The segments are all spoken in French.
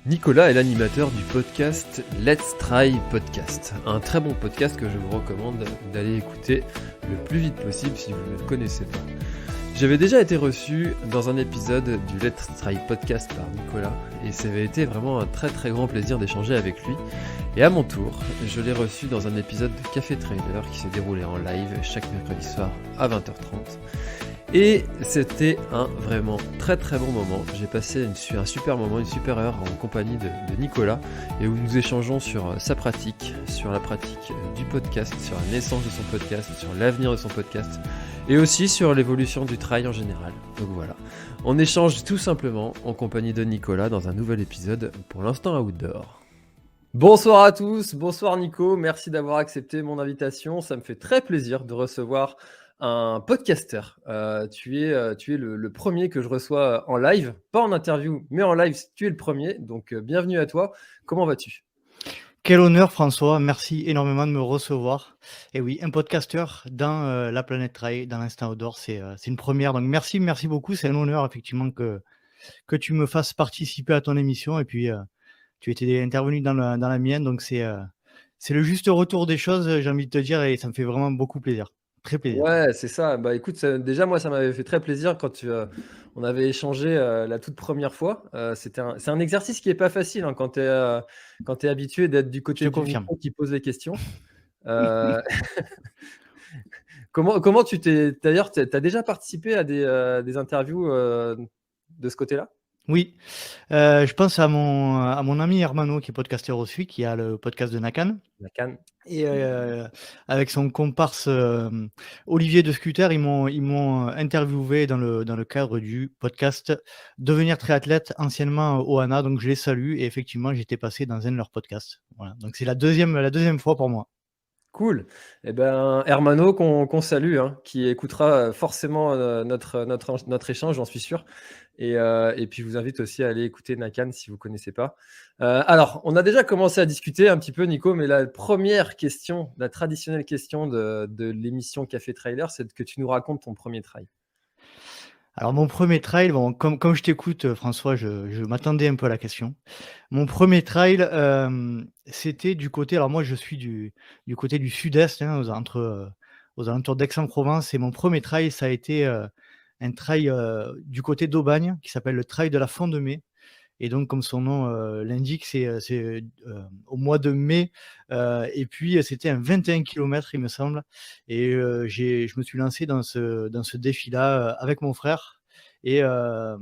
Nicolas est l'animateur du podcast Let's Try Podcast, un très bon podcast que je vous recommande d'aller écouter le plus vite possible si vous ne le connaissez pas. J'avais déjà été reçu dans un épisode du Let's Try Podcast par Nicolas et ça avait été vraiment un très très grand plaisir d'échanger avec lui. Et à mon tour, je l'ai reçu dans un épisode de Café Trailer qui s'est déroulé en live chaque mercredi soir à 20h30. Et c'était un vraiment très très bon moment. J'ai passé un super moment, une super heure en compagnie de Nicolas et où nous échangeons sur sa pratique, sur la pratique du podcast, sur la naissance de son podcast, sur l'avenir de son podcast et aussi sur l'évolution du trail en général. Donc voilà, on échange tout simplement en compagnie de Nicolas dans un nouvel épisode pour l'instant outdoor. Bonsoir à tous, bonsoir Nico, merci d'avoir accepté mon invitation. Ça me fait très plaisir de recevoir un podcasteur. Tu es le premier que je reçois en live, pas en interview, mais en live, tu es le premier. Donc bienvenue à toi. Comment vas-tu ? Quel honneur François, merci énormément de me recevoir. Et oui, un podcasteur dans la planète Trail, dans l'instant outdoor, c'est une première. Donc merci beaucoup, c'est un honneur effectivement que tu me fasses participer à ton émission. Et puis tu étais intervenu dans la mienne, donc c'est le juste retour des choses, j'ai envie de te dire, et ça me fait vraiment beaucoup plaisir, très plaisir. Ouais, c'est ça. Bah écoute, déjà moi ça m'avait fait très plaisir quand on avait échangé la toute première fois. C'est un exercice qui est pas facile hein, quand tu es habitué d'être du Je côté te du confirme. micro qui pose les questions. Euh, comment tu t'es d'ailleurs, tu as déjà participé à des interviews de ce côté-là? Oui, je pense à mon ami Hermano qui est podcasteur aussi, qui a le podcast de Nakan. La canne. Et avec son comparse, Olivier de Scooter, ils m'ont interviewé dans le cadre du podcast Devenir triathlète, anciennement Ohana, donc je les salue et effectivement, j'étais passé dans un de leurs podcasts. Voilà, donc c'est la deuxième fois pour moi. Cool. Et ben, Hermano qu'on salue, hein, qui écoutera forcément notre échange, j'en suis sûr. Et puis, je vous invite aussi à aller écouter Nakan si vous ne connaissez pas. Alors, on a déjà commencé à discuter un petit peu, Nico, mais la première question, la traditionnelle question de l'émission Café Trailer, c'est que tu nous racontes ton premier trail. Alors mon premier trail, bon, comme je t'écoute, François, je m'attendais un peu à la question. Mon premier trail, c'était du côté, alors moi je suis du côté du sud-est, hein, aux alentours d'Aix-en-Provence, et mon premier trail, ça a été, un trail, du côté d'Aubagne qui s'appelle le trail de la Font de Mai. Et donc comme son nom, l'indique, au mois de mai, et puis, c'était un 21 kilomètres, il me semble, et je me suis lancé dans ce défi-là, avec mon frère, et ça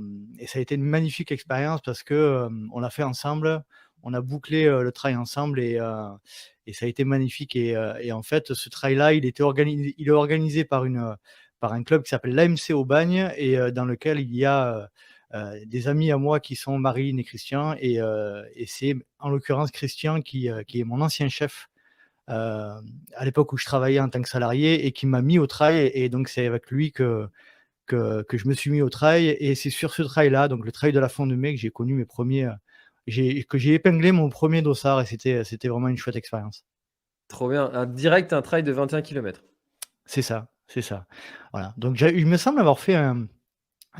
a été une magnifique expérience parce que, on l'a fait ensemble, on a bouclé, le trail ensemble, et ça a été magnifique, et en fait, ce trail-là, il est organisé par un club qui s'appelle l'AMC Aubagne, et dans lequel il y a, des amis à moi qui sont Marine et Christian, et c'est en l'occurrence Christian qui est mon ancien chef, à l'époque où je travaillais en tant que salarié, et qui m'a mis au trail, et donc c'est avec lui que je me suis mis au trail, et c'est sur ce trail-là, donc le trail de la Font de Mai, que j'ai connu j'ai épinglé mon premier dossard, et c'était vraiment une chouette expérience. Trop bien. Un trail de 21 kilomètres. C'est ça, c'est ça. Voilà, donc il me semble avoir fait un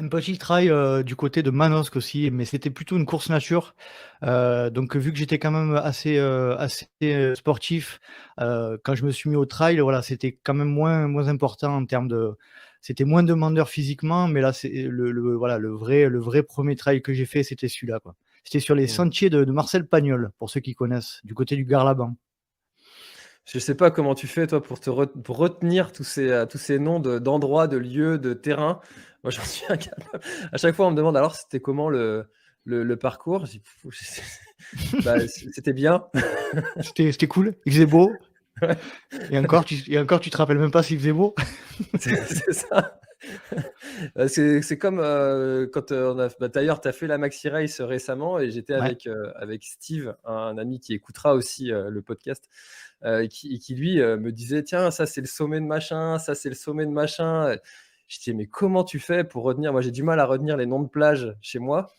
petit trail, du côté de Manosque aussi, mais c'était plutôt une course nature. Donc vu que j'étais quand même assez sportif, quand je me suis mis au trail, voilà, c'était quand même moins important en termes de, c'était moins demandeur physiquement, mais là, c'est voilà, le vrai 1er trail que j'ai fait, c'était celui-là, quoi. C'était sur les Mmh. sentiers de Marcel Pagnol, pour ceux qui connaissent, du côté du Garlaban. Je sais pas comment tu fais toi pour retenir tous ces noms d'endroits, de lieux, de terrains. Moi, j'en suis incapable. À chaque fois, on me demande: «Alors, c'était comment le parcours?» Je dis: «Pff, je sais». Bah, c'était bien. C'était cool, il faisait beau, Ouais, et encore tu te rappelles même pas s'il faisait beau? c'est ça. C'est comme, quand, on a bah, d'ailleurs, tu as fait la Maxi Race récemment et j'étais Ouais. avec Steve, un ami qui écoutera aussi, le podcast, qui lui, me disait: «Tiens, ça, c'est le sommet de machin, ça, c'est le sommet de machin». Je dis: «Mais comment tu fais pour retenir?» Moi, j'ai du mal à retenir les noms de plages chez moi.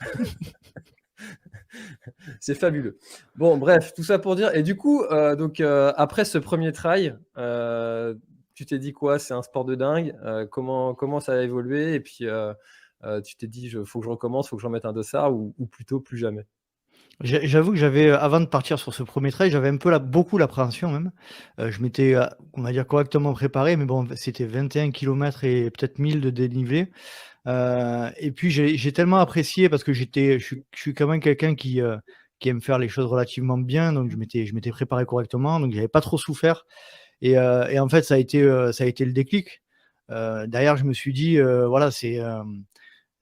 C'est fabuleux. Bon, bref, tout ça pour dire et du coup, après ce premier trail, tu t'es dit quoi? C'est un sport de dingue? Comment ça a évolué? Et puis, tu t'es dit: «Faut que je recommence, faut que je remette un dossard» ou plutôt plus jamais? J'avoue que j'avais, avant de partir sur ce premier trail, j'avais un peu beaucoup l'appréhension même. Je m'étais, on va dire correctement préparé, mais bon, c'était 21 kilomètres et peut-être 1000 de dénivelé. Et puis j'ai tellement apprécié parce que je suis quand même quelqu'un qui aime faire les choses relativement bien, donc je m'étais préparé correctement, donc j'avais pas trop souffert et en fait ça a été le déclic. Derrière je me suis dit, voilà,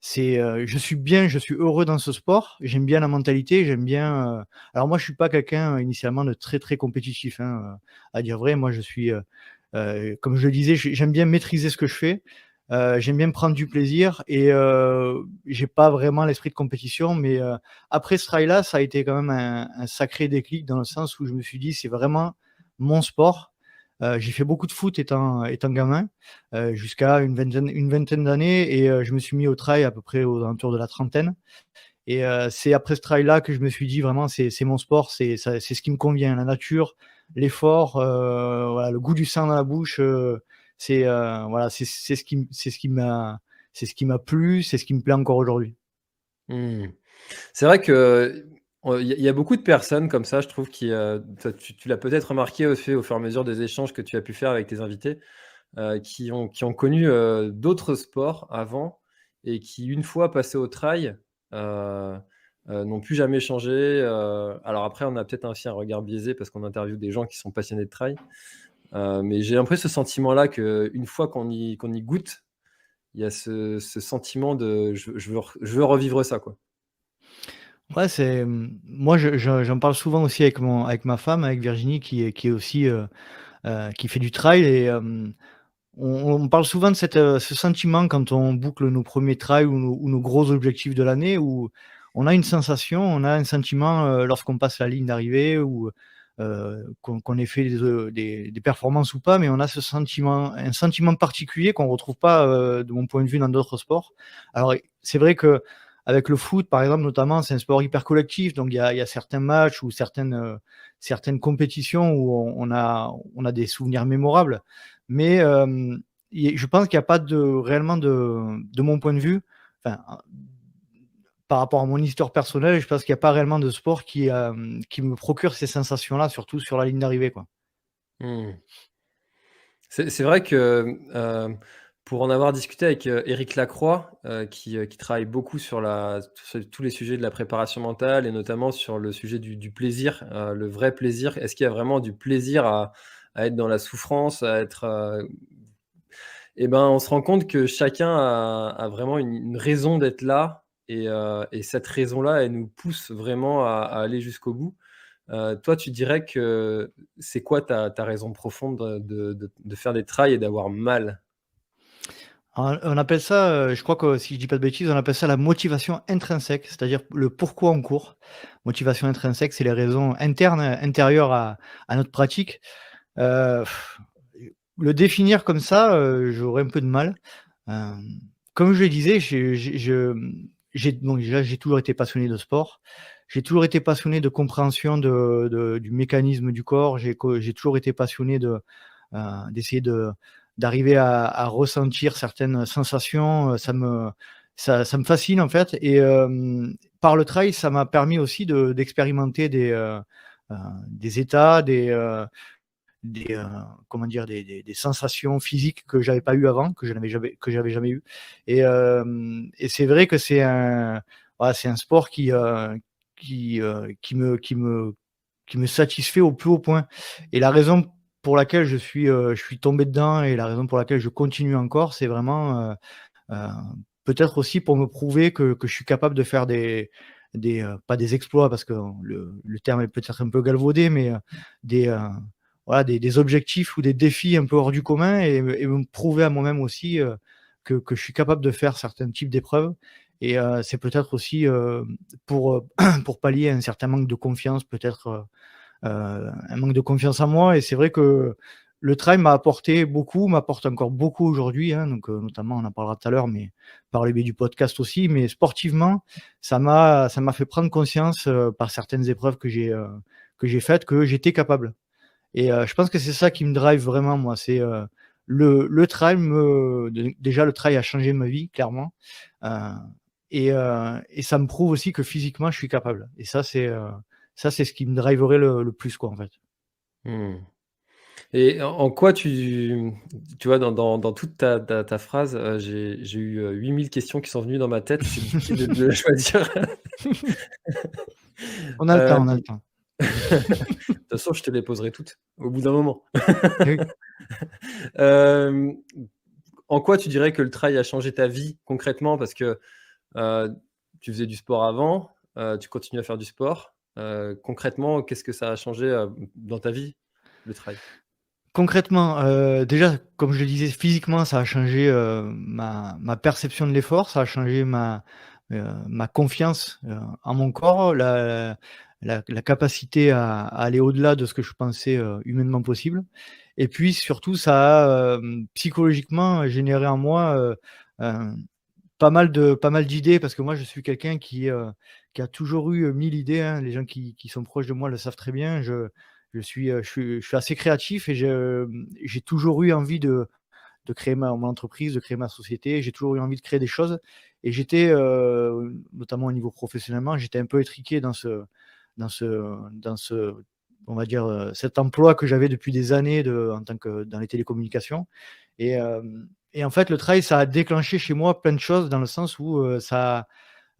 je suis bien, je suis heureux dans ce sport, j'aime bien la mentalité, j'aime bien, alors moi je suis pas quelqu'un, initialement de très, très compétitif, hein, à dire vrai. Moi je suis, comme je le disais, j'aime bien maîtriser ce que je fais, j'aime bien prendre du plaisir et j'ai pas vraiment l'esprit de compétition mais après ce trail-là, ça a été quand même un sacré déclic dans le sens où je me suis dit: «C'est vraiment mon sport». J'ai fait beaucoup de foot étant gamin, jusqu'à une vingtaine d'années et je me suis mis au trail à peu près aux alentours de la trentaine et c'est après ce trail-là que je me suis dit vraiment: «C'est mon sport, c'est ce qui me convient, la nature, l'effort, voilà, le goût du sang dans la bouche, voilà, c'est ce qui m'a plu, c'est ce qui me plaît encore aujourd'hui». Mmh. C'est vrai que, il y a beaucoup de personnes comme ça, je trouve, qui, toi, tu l'as peut-être remarqué au fur et à mesure des échanges que tu as pu faire avec tes invités, qui ont connu, d'autres sports avant et qui, une fois passés au trail, heu n'ont plus jamais changé, alors après, on a peut-être aussi un regard biaisé parce qu'on interviewe des gens qui sont passionnés de trail, mais j'ai un peu ce sentiment-là qu'une fois qu'on y goûte, il y a ce sentiment de: «Je veux revivre ça», quoi». Ouais, moi j'en parle souvent aussi avec ma femme, avec Virginie qui est aussi, qui fait du trail et on parle souvent de ce sentiment quand on boucle nos premiers trails ou nos gros objectifs de l'année où on a une sensation, on a un sentiment, lorsqu'on passe la ligne d'arrivée ou, qu'on ait fait des performances ou pas, mais on a ce sentiment un sentiment particulier qu'on retrouve pas, de mon point de vue dans d'autres sports. Alors c'est vrai qu'avec le foot, par exemple, notamment, c'est un sport hyper collectif, donc il y a certains matchs ou certaines compétitions où on a des souvenirs mémorables. Mais je pense qu'il y a pas réellement de mon point de vue, enfin, par rapport à mon histoire personnelle, je pense qu'il y a pas réellement de sport qui me procure ces sensations-là, surtout sur la ligne d'arrivée, quoi. Mmh. C'est vrai que, pour en avoir discuté avec, Éric Lacroix, qui travaille beaucoup sur tous les sujets de la préparation mentale et notamment sur le sujet du plaisir, le vrai plaisir. Est-ce qu'il y a vraiment du plaisir à être dans la souffrance, à être, et ben, on se rend compte que chacun a vraiment une raison d'être là et cette raison-là, elle nous pousse vraiment à aller jusqu'au bout. Toi, tu dirais que c'est quoi ta raison profonde de faire des trails et d'avoir mal? On appelle ça, je crois que si je dis pas de bêtises, on appelle ça la motivation intrinsèque, c'est-à-dire le pourquoi on court. Motivation intrinsèque, c'est les raisons internes, intérieures à notre pratique. Heu, le définir comme ça, j'aurais un peu de mal. Hem, Comme je le disais, j'ai donc déjà, j'ai toujours été passionné de sport. J'ai toujours été passionné de compréhension du mécanisme du corps. J'ai toujours été passionné d'essayer d'arriver à ressentir certaines sensations, ça me fascine en fait et par le trail, ça m'a permis aussi d'expérimenter des états, des comment dire? Des sensations physiques que j'avais pas eu avant, que j'avais jamais eu et c'est vrai que c'est un sport qui me satisfait au plus haut point et la raison pour laquelle je suis tombé dedans et la raison pour laquelle je continue encore, c'est vraiment, heu, peut-être aussi pour me prouver que je suis capable de faire pas des exploits parce que le terme est peut-être un peu galvaudé, mais, des, voilà, des objectifs ou des défis un peu hors du commun et me prouver à moi-même aussi, que je suis capable de faire certains types d'épreuves et c'est peut-être aussi, pour pallier un certain manque de confiance, peut-être, un manque de confiance en moi et c'est vrai que le trail m'a apporté beaucoup, m'apporte encore beaucoup aujourd'hui, hein, donc notamment on en parlera tout à l'heure, mais par le biais du podcast aussi, mais sportivement, ça m'a fait prendre conscience, par certaines épreuves que j'ai faites, que j'étais capable et je pense que c'est ça qui me drive vraiment moi, c'est, le trail déjà le trail a changé ma vie clairement, heu et ça me prouve aussi que physiquement, je suis capable. Et ça, c'est ce qui me driverait le plus, quoi, en fait. Mmh. Et en quoi tu vois, dans toute ta phrase, j'ai eu, 8 000 questions qui sont venues dans ma tête, c'est difficile de choisir. On a le temps, on a le temps. De toute façon, je te les poserai toutes, au bout d'un moment. Oui. Hem, En quoi tu dirais que le trail a changé ta vie concrètement? Parce que, tu faisais du sport avant, tu continues à faire du sport. Concrètement, qu'est-ce que ça a changé, dans ta vie, le trail? Concrètement, déjà, comme je le disais, physiquement, ça a changé, ma perception de l'effort, ça a changé ma confiance, en mon corps, la capacité à aller au-delà de ce que je pensais, humainement possible. Et puis surtout, ça a, psychologiquement généré en moi, hem, pas mal d'idées, parce que moi je suis quelqu'un qui a toujours eu, 1000 idées, hein. Les gens qui sont proches de moi le savent très bien. Je suis assez créatif, et j'ai toujours eu envie de créer mon entreprise, de créer ma société. J'ai toujours eu envie de créer des choses, et j'étais, notamment au niveau professionnellement, j'étais un peu étriqué dans ce on va dire, cet emploi que j'avais depuis des années en tant que dans les télécommunications. Et en fait, le trail, ça a déclenché chez moi plein de choses, dans le sens où, ça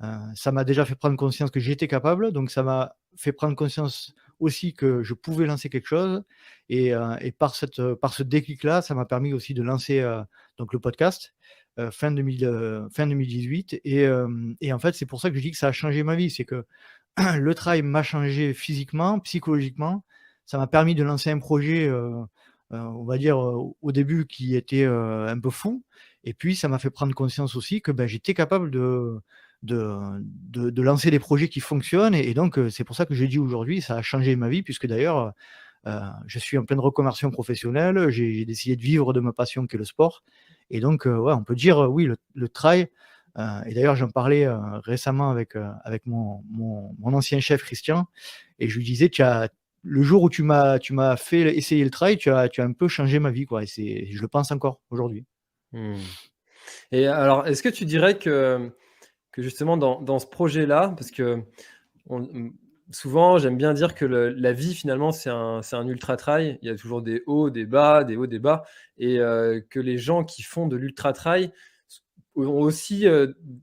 m'a déjà fait prendre conscience que j'étais capable, donc ça m'a fait prendre conscience aussi que je pouvais lancer quelque chose. Et par ce déclic-là, ça m'a permis aussi de lancer, donc le podcast, fin 2018. Et en fait, c'est pour ça que je dis que ça a changé ma vie. C'est que le trail m'a changé physiquement, psychologiquement. Ça m'a permis de lancer un projet, on va dire, au début, qui était, un peu fou. Et puis ça m'a fait prendre conscience aussi que, j'étais capable de lancer des projets qui fonctionnent. Et donc, c'est pour ça que je dis aujourd'hui, ça a changé ma vie, puisque d'ailleurs, je suis en pleine reconversion professionnelle. J'ai décidé de vivre de ma passion, qui est le sport. Et donc, ouais, on peut dire, oui, le trail, et d'ailleurs j'en parlais, récemment avec mon ancien chef Christian, et je lui disais: «Tu as Le jour où tu m'as fait essayer le trail, tu as un peu changé ma vie, quoi», et je le pense encore aujourd'hui. Mmh. Et alors, est-ce que tu dirais que justement dans ce projet-là, parce que on souvent j'aime bien dire que la vie finalement c'est un ultra trail. Il y a toujours des hauts, des bas, des hauts, des bas, et que les gens qui font de l'ultra trail ont aussi,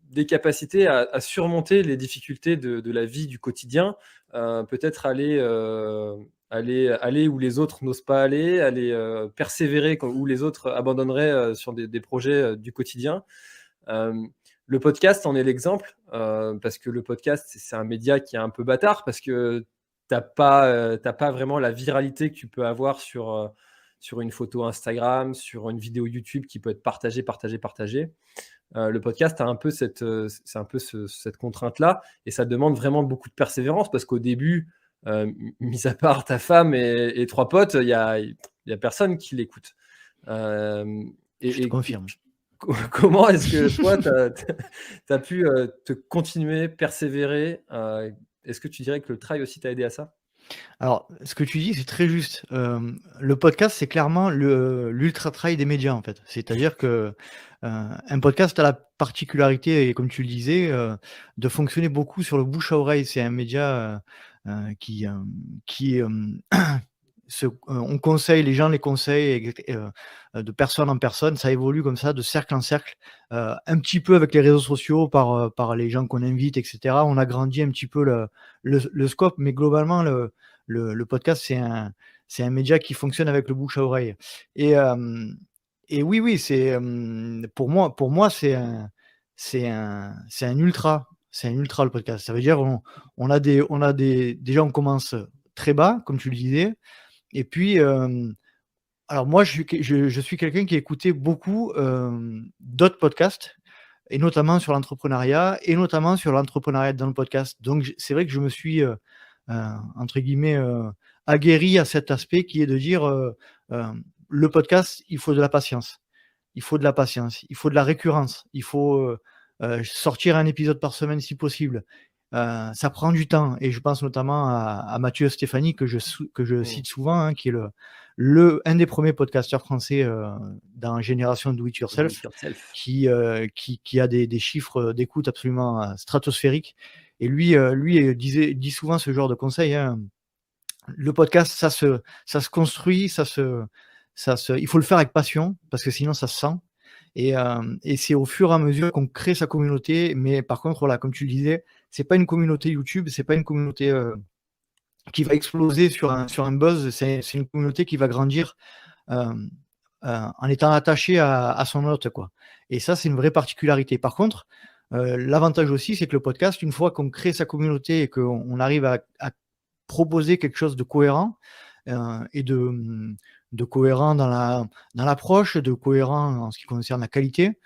des capacités à surmonter les difficultés de la vie du quotidien. Peut-être aller où les autres n'osent pas aller, persévérer quand où les autres abandonneraient, sur des projets, du quotidien. Hem, le podcast en est l'exemple, parce que le podcast, c'est un média qui est un peu bâtard, parce que tu pas vraiment la viralité que tu peux avoir sur une photo Instagram, sur une vidéo YouTube qui peut être partagée, partagée, partagée. Le podcast a un peu c'est un peu cette contrainte-là, et ça demande vraiment beaucoup de persévérance, parce qu'au début, mis à part ta femme et 3 potes, il y a personne qui l'écoute. Hem Je te et confirme. comment est-ce que toi, tu as pu, te continuer, persévérer? Est-ce que tu dirais que le trail aussi t'a aidé à ça? Alors, ce que tu dis, c'est très juste. Le podcast, c'est clairement l'ultra trail des médias, en fait. C'est-à-dire que, un podcast a la particularité, et comme tu le disais, de fonctionner beaucoup sur le bouche à oreille. C'est un média, qui, on conseille, les gens les conseillent, de personne en personne. Ça évolue comme ça, de cercle en cercle, un petit peu avec les réseaux sociaux, par les gens qu'on invite, et cetera. On agrandit un petit peu le scope, mais globalement, le podcast, c'est un média qui fonctionne avec le bouche à oreille. Et oui, oui, pour moi, c'est un ultra le podcast. Ça veut dire, déjà, on commence très bas, comme tu le disais. Et puis, alors moi, je suis quelqu'un qui a écouté beaucoup, d'autres podcasts, et notamment sur l'entrepreneuriat, et notamment sur l'entrepreneuriat dans le podcast. Donc c'est vrai que je me suis, heu, entre guillemets, aguerri à cet aspect, qui est de dire, le podcast, il faut de la patience. Il faut de la patience, il faut de la récurrence, il faut, sortir un épisode par semaine si possible. ça prend du temps et je pense notamment à Mathieu Stéphanie que je Mmh. cite souvent, hein, qui est un des premiers podcasteurs français, dans Génération Do It Do it Yourself, yourself. qui a des chiffres d'écoute absolument, stratosphériques et lui, dit souvent ce genre de conseil, hein. Le podcast, ça se construit, il faut le faire avec passion parce que sinon ça se sent et c'est au fur et à mesure qu'on crée sa communauté. Mais par contre, voilà, comme tu le disais, c'est pas une communauté YouTube, c'est pas une communauté, qui va exploser sur un buzz. C'est une communauté qui va grandir, hem, en étant attachée à son hôte, quoi, et ça, c'est une vraie particularité. Par contre, l'avantage aussi, c'est que le podcast, une fois qu'on crée sa communauté et qu'on arrive à proposer quelque chose de cohérent, et de cohérent dans l'approche, de cohérent en ce qui concerne la qualité,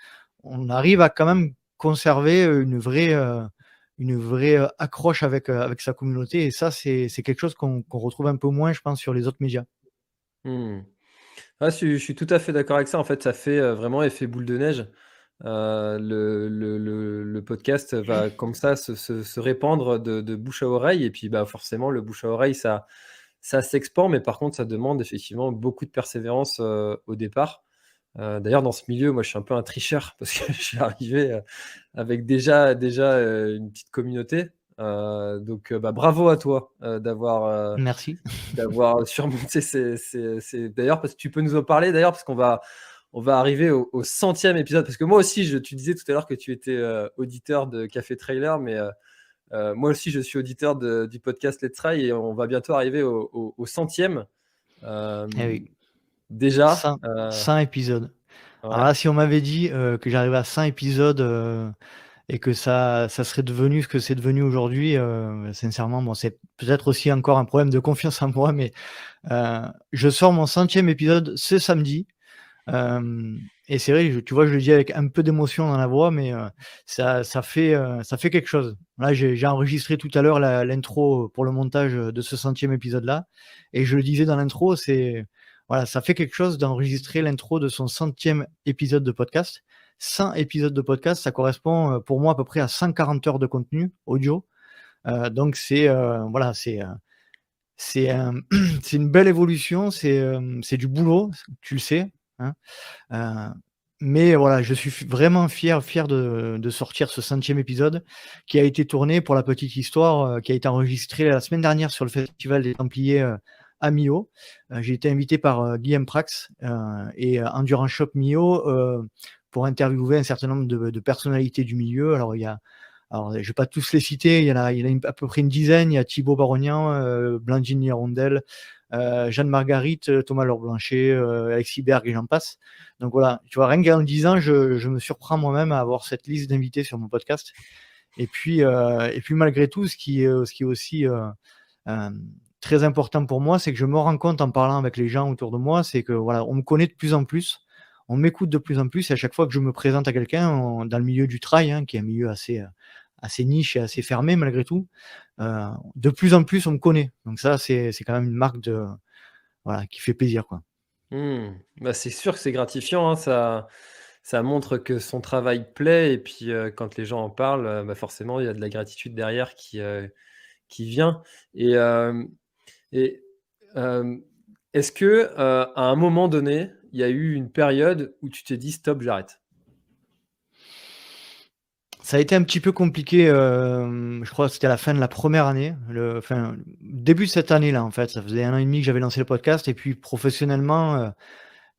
on arrive à quand même conserver, une vraie accroche avec sa communauté et ça, c'est quelque chose qu'on retrouve un peu moins, je pense, sur les autres médias. Mmh. Ah, je suis tout à fait d'accord avec ça. En fait, ça fait, vraiment effet boule de neige. Le podcast va comme ça se répandre de bouche à oreille et puis, bah, forcément le bouche à oreille ça s'expand, mais par contre ça demande effectivement beaucoup de persévérance, au départ. D'ailleurs dans ce milieu, moi je suis un peu un tricheur parce que je suis arrivé, avec déjà, une petite communauté. Donc, bah, bravo à toi, Merci. d'avoir surmonté ces d'ailleurs parce que tu peux nous en parler d'ailleurs parce qu'on va arriver au 100e épisode parce que moi aussi tu disais tout à l'heure que tu étais, auditeur de Café Trailer mais, moi aussi je suis auditeur du podcast Let's Try et on va bientôt arriver au 100e, Eh oui, déjà, 100 épisodes. Alors ouais. là, si on m'avait dit, que j'arrivais à 100 épisodes, et que ça serait devenu ce que c'est devenu aujourd'hui, sincèrement, bon, c'est peut-être aussi encore un problème de confiance en moi, mais je sors mon 100e épisode ce samedi. Et c'est vrai, tu vois, je le dis avec un peu d'émotion dans la voix, mais ça fait quelque chose. Là, j'ai enregistré tout à l'heure l'intro pour le montage, de ce 100e épisode-là et je le disais dans l'intro, voilà, ça fait quelque chose d'enregistrer l'intro de son 100e épisode de podcast. 100 épisodes de podcast, ça correspond, pour moi, à peu près à 140 heures de contenu audio. Donc voilà, c'est, c'est une belle évolution, c'est du boulot, tu le sais, hein? Heu, mais voilà, je suis vraiment fier de sortir ce 100e épisode qui a été tourné, pour la petite histoire, qui a été enregistré la semaine dernière sur le festival des Templiers, à Millau. J'ai été invité par, Guillaume Prax, et Endurance Shop Millau, pour interviewer un certain nombre de personnalités du milieu. Alors, je vais pas tous les citer, il y en a à peu près une dizaine. Il y a Thibaut Barognan, Blandine Hirondelle, Jeanne Marguerite, Thomas Laure Blanchet, Alexis Berg et j'en passe. Donc voilà, tu vois, rien qu'en le disant, je me surprends moi-même à avoir cette liste d'invités sur mon podcast. Et puis malgré tout, ce qui est aussi, très important pour moi, c'est que je me rends compte en parlant avec les gens autour de moi, c'est que voilà, on me connaît de plus en plus, on m'écoute de plus en plus et à chaque fois que je me présente à quelqu'un, dans le milieu du trail, hein, qui est un milieu assez niche et assez fermé malgré tout, de plus en plus on me connaît. Donc ça, c'est quand même une marque voilà, qui fait plaisir, quoi. Mmh. Bah, c'est sûr que c'est gratifiant, hein, ça montre que son travail plaît et puis, quand les gens en parlent, bah, forcément il y a de la gratitude derrière qui vient et hem et hem, est-ce que, à un moment donné, il y a eu une période où tu t'es dit: «Stop, j'arrête»? Ça a été un petit peu compliqué, je crois que c'était à la fin de la première année, début de cette année-là, en fait. Ça faisait 1 an et demi que j'avais lancé le podcast et puis professionnellement,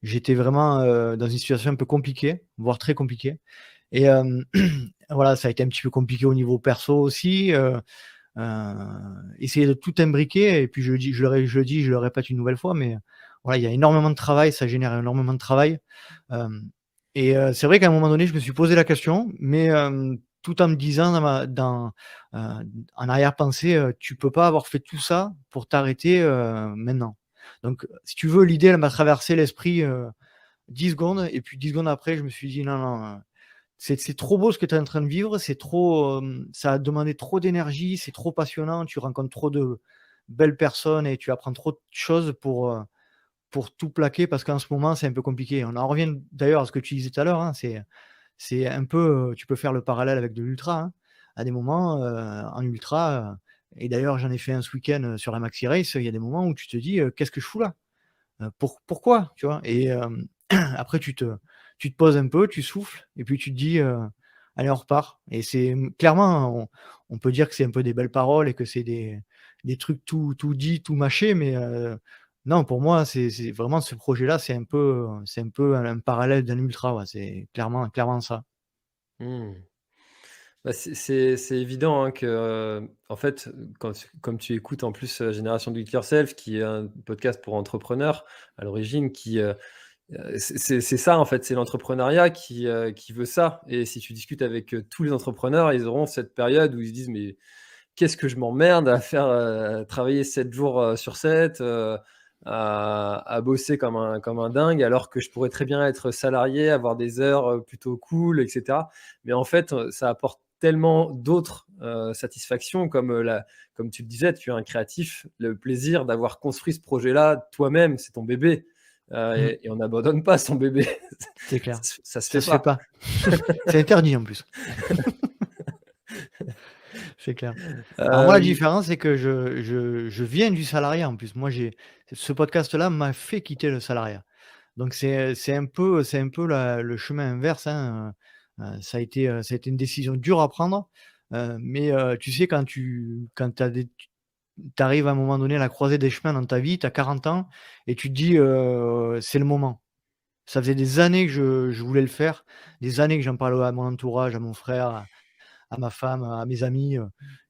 j'étais vraiment, dans une situation un peu compliquée, voire très compliquée et voilà, ça a été un petit peu compliqué au niveau perso aussi, essayer de tout imbriquer et puis je le répète une nouvelle fois, mais voilà, il y a énormément de travail, ça génère énormément de travail, hem c'est vrai qu'à un moment donné, je me suis posé la question, mais tout en me disant heu, en arrière-pensée, «Tu peux pas avoir fait tout ça pour t'arrêter, maintenant». Donc si tu veux, l'idée, elle m'a traversé l'esprit, 10 secondes et puis 10 secondes après, je me suis dit: «Non, non, c'est trop beau ce que tu es en train de vivre, c'est trop, ça a demandé trop d'énergie, c'est trop passionnant, tu rencontres trop de belles personnes et tu apprends trop de choses pour tout plaquer parce qu'en ce moment, c'est un peu compliqué». On en revient d'ailleurs à ce que tu disais tout à l'heure, hein, c'est un peu, tu peux faire le parallèle avec de l'ultra, hein. à des moments, en ultra, et d'ailleurs j'en ai fait un ce week-end, sur la maxi race, il y a des moments où tu te dis: «Qu'est-ce que je fous là? Pourquoi?» tu vois? Et après tu te poses un peu, tu souffles et puis tu te dis: «Allez on repart», et c'est, clairement on peut dire que c'est un peu des belles paroles et que c'est des trucs tout dit, tout mâché, mais non, pour moi c'est vraiment ce projet-là, c'est un peu un parallèle d'un ultra, ouais, c'est clairement ça. Mmh. Bah, c'est évident, hein, que, en fait, comme tu écoutes en plus, Génération Do It Yourself, qui est un podcast pour entrepreneurs à l'origine, c'est ça en fait, c'est l'entrepreneuriat qui veut ça, et si tu discutes avec, tous les entrepreneurs, ils auront cette période où ils se disent: «Mais qu'est-ce que je m'emmerde à faire, travailler 7 jours, sur 7, à bosser comme un dingue, alors que je pourrais très bien être salarié, avoir des heures, plutôt cool, et cetera». Mais en fait, ça apporte tellement d'autres, satisfactions, comme tu le disais, tu es un créatif, le plaisir d'avoir construit ce projet-là toi-même, c'est ton bébé, Mmh, et on n'abandonne pas son bébé. c'est clair. Ça se Ça fait se fait pas. pas. C'est interdit en plus. C'est clair. Alors moi, la Hem, différence, c'est que je viens du salariat en plus. Moi, j'ai ce podcast-là m'a fait quitter le salariat. Donc c'est un peu la le chemin inverse, hein, ça a été une décision dure à prendre, mais tu sais quand tu arrives à un moment donné à la croisée des chemins dans ta vie, tu as 40 ans et tu te dis, «C'est le moment». Ça faisait des années que je voulais le faire, des années que j'en parlais à mon entourage, à mon frère, à ma femme, à mes amis,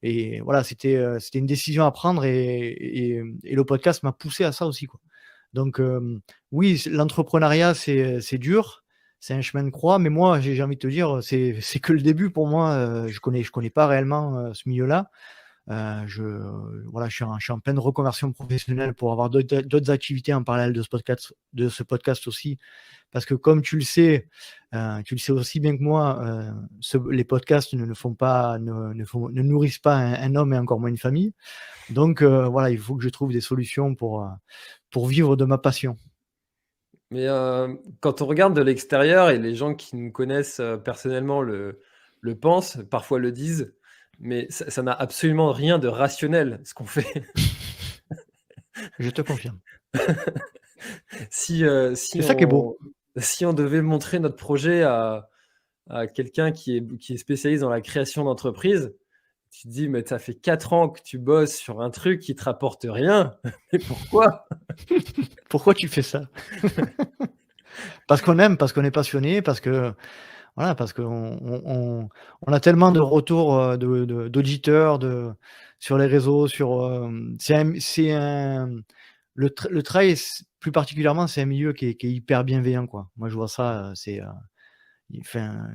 et voilà, c'était une décision à prendre, et le podcast m'a poussé à ça aussi, quoi. Donc oui, l'entrepreneuriat, c'est dur, c'est un chemin de croix, mais moi, j'ai envie de te dire, c'est que le début pour moi, je connais pas réellement, ce milieu-là. Je voilà, je suis en pleine reconversion professionnelle pour avoir d'autres activités en parallèle de ce podcast aussi. Parce que comme tu le sais aussi bien que moi, les podcasts ne font pas ne nourrissent pas un homme et encore moins une famille. Donc voilà, il faut que je trouve des solutions pour vivre de ma passion. mais, quand on regarde de l'extérieur, et les gens qui nous connaissent, personnellement le pensent, parfois le disent, mais ça n'a absolument rien de rationnel, ce qu'on fait. Je te confirme. Si, C'est ça qui est beau. si on devait montrer notre projet à quelqu'un qui est spécialiste dans la création d'entreprise, tu te dis: «Mais ça fait 4 ans que tu bosses sur un truc qui te rapporte rien, mais pourquoi?» Pourquoi tu fais ça? Parce qu'on aime, parce qu'on est passionné, parce que voilà, parce qu'on a tellement de retours, d'auditeurs, sur les réseaux, c'est un le trail, plus particulièrement, c'est un milieu qui est hyper bienveillant, quoi. Moi, je vois ça, enfin,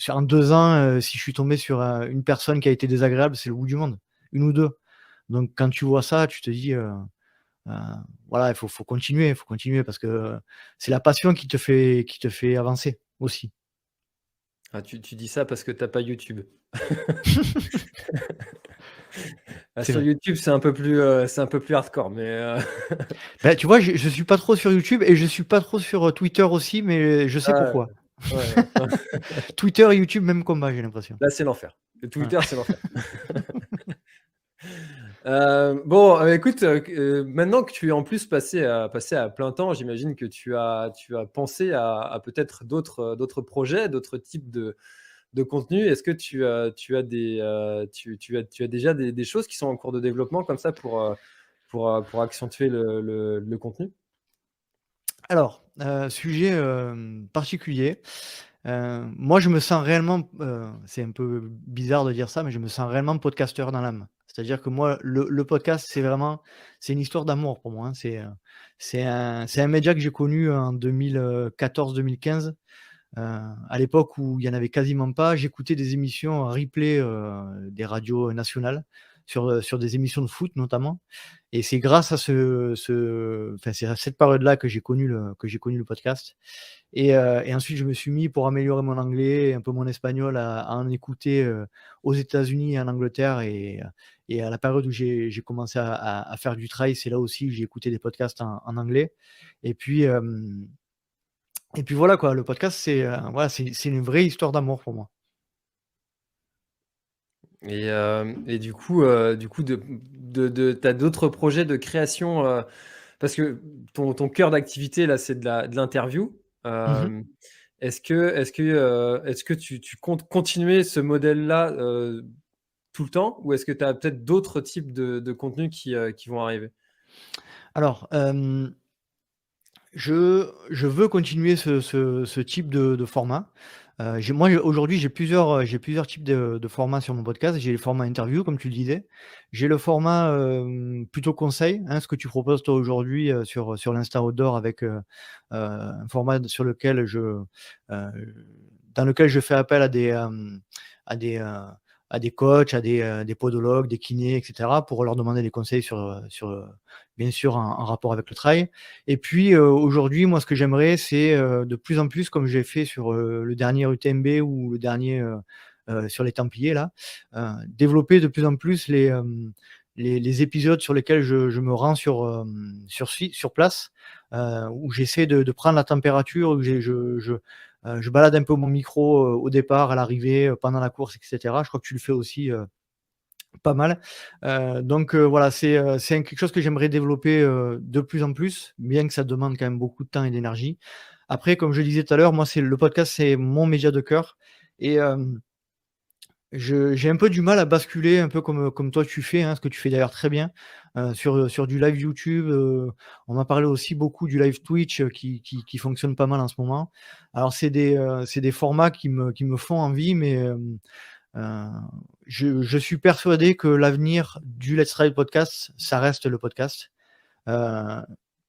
en 2 ans, si je suis tombé sur, une personne qui a été désagréable, c'est le bout du monde, une ou 2. Donc quand tu vois ça, tu te dis, heu, voilà, il faut continuer parce que c'est la passion qui te fait avancer aussi. Ah, tu dis ça parce que tu as pas YouTube. Ah, C'est sur vrai. YouTube, c'est un peu plus hardcore, mais, Bah, tu vois, je suis pas trop sur YouTube et je suis pas trop sur, Twitter aussi, mais je sais ah, pourquoi. ouais, ouais. Twitter et YouTube, même combat, j'ai l'impression. Là, c'est l'enfer. Le Ouais. Twitter, c'est l'enfer. Bon, écoute, maintenant que tu es en plus passé à plein temps, j'imagine que tu as pensé à peut-être d'autres projets, d'autres types de contenus. Est-ce que tu as tu as déjà des choses qui sont en cours de développement comme ça pour accentuer le contenu? Alors, sujet, particulier. Moi, je me sens réellement, c'est un peu bizarre de dire ça, mais je me sens réellement podcasteur dans l'âme. C'est-à-dire que moi, le podcast, c'est une histoire d'amour pour moi, hein. C'est un média que j'ai connu en 2014-2015, à l'époque où il y en avait quasiment pas. J'écoutais des émissions en replay, des radios nationales sur des émissions de foot notamment, et c'est grâce à enfin, c'est à cette période-là que j'ai connu le podcast, et ensuite je me suis mis, pour améliorer mon anglais et un peu mon espagnol, à en écouter, aux États-Unis et en Angleterre, et à la période où j'ai commencé à faire du trail, c'est là aussi que j'ai écouté des podcasts en anglais, et puis, voilà quoi, le podcast, voilà, c'est une vraie histoire d'amour pour moi. Et du coup, t'as d'autres projets de création parce que ton cœur d'activité là, c'est de l'interview. Mmh. Euh, est-ce que tu comptes continuer ce modèle-là tout le temps, ou est-ce que tu as peut-être d'autres types de contenus qui vont arriver? Alors, je veux continuer ce type de format. Aujourd'hui, j'ai plusieurs types de formats sur mon podcast. J'ai le format interview, comme tu le disais. J'ai le format, plutôt conseil, hein, ce que tu proposes toi aujourd'hui, sur l'Insta Outdoor avec, un format sur lequel dans lequel je fais appel à des, à des coachs, à des podologues, des kinés et cetera, pour leur demander des conseils bien sûr en rapport avec le trail. Et puis, aujourd'hui, moi, ce que j'aimerais, c'est, de plus en plus, comme j'ai fait sur, le dernier UTMB ou le dernier, sur les Templiers là, développer de plus en plus les épisodes sur lesquels je me rends sur place, où j'essaie de prendre la température, où je balade un peu mon micro, au départ, à l'arrivée, pendant la course et cetera. Je crois que tu le fais aussi, pas mal. Donc voilà, c'est quelque chose que j'aimerais développer, de plus en plus, bien que ça demande quand même beaucoup de temps et d'énergie. Après, comme je disais tout à l'heure, moi, c'est le podcast, c'est mon média de cœur et j'ai un peu du mal à basculer un peu comme toi tu fais, hein, ce que tu fais d'ailleurs très bien, sur du live YouTube, on m'a parlé aussi beaucoup du live Twitch, qui fonctionne pas mal en ce moment. Alors c'est des formats qui me font envie, mais Heu, je suis persuadé que l'avenir du Let's Ride podcast, ça reste le podcast, heu,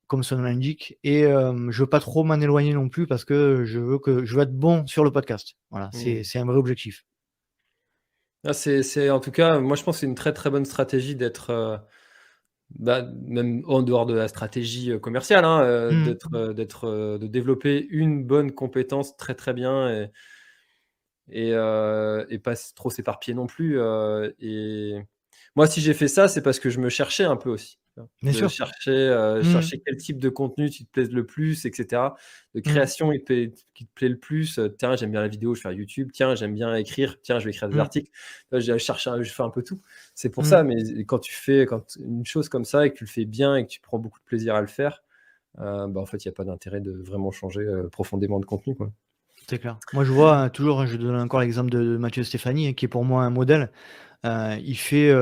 comme son nom l'indique et je veux pas trop m'en éloigner non plus parce que je veux être bon sur le podcast. Voilà, Mmh. c'est un vrai objectif. Ah, c'est en tout cas, moi je pense que c'est une très, très bonne stratégie d'être, bah, même en dehors de la stratégie, commerciale, hein, Mmh. de développer une bonne compétence très, très bien, et pas trop s'éparpiller non plus, et moi, si j'ai fait ça, c'est parce que je me cherchais un peu aussi, tu vois? Bien De sûr. chercher, Mmh. chercher quel type de contenu qui te plaise le plus et cetera. De Mmh. création qui te plaît le plus, tiens, j'aime bien la vidéo, je vais faire YouTube, tiens, j'aime bien écrire, tiens, je vais écrire des Mmh. articles. Je cherche je fais un peu tout. C'est pour Mmh. ça, mais quand une chose comme ça et que tu le fais bien et que tu prends beaucoup de plaisir à le faire, bah, en fait, il y a pas d'intérêt de vraiment changer, profondément de contenu, quoi. C'est clair. Moi, je vois, toujours, hein, je donne encore l'exemple de Mathieu Stéphanie, hein, qui est pour moi un modèle. Il fait,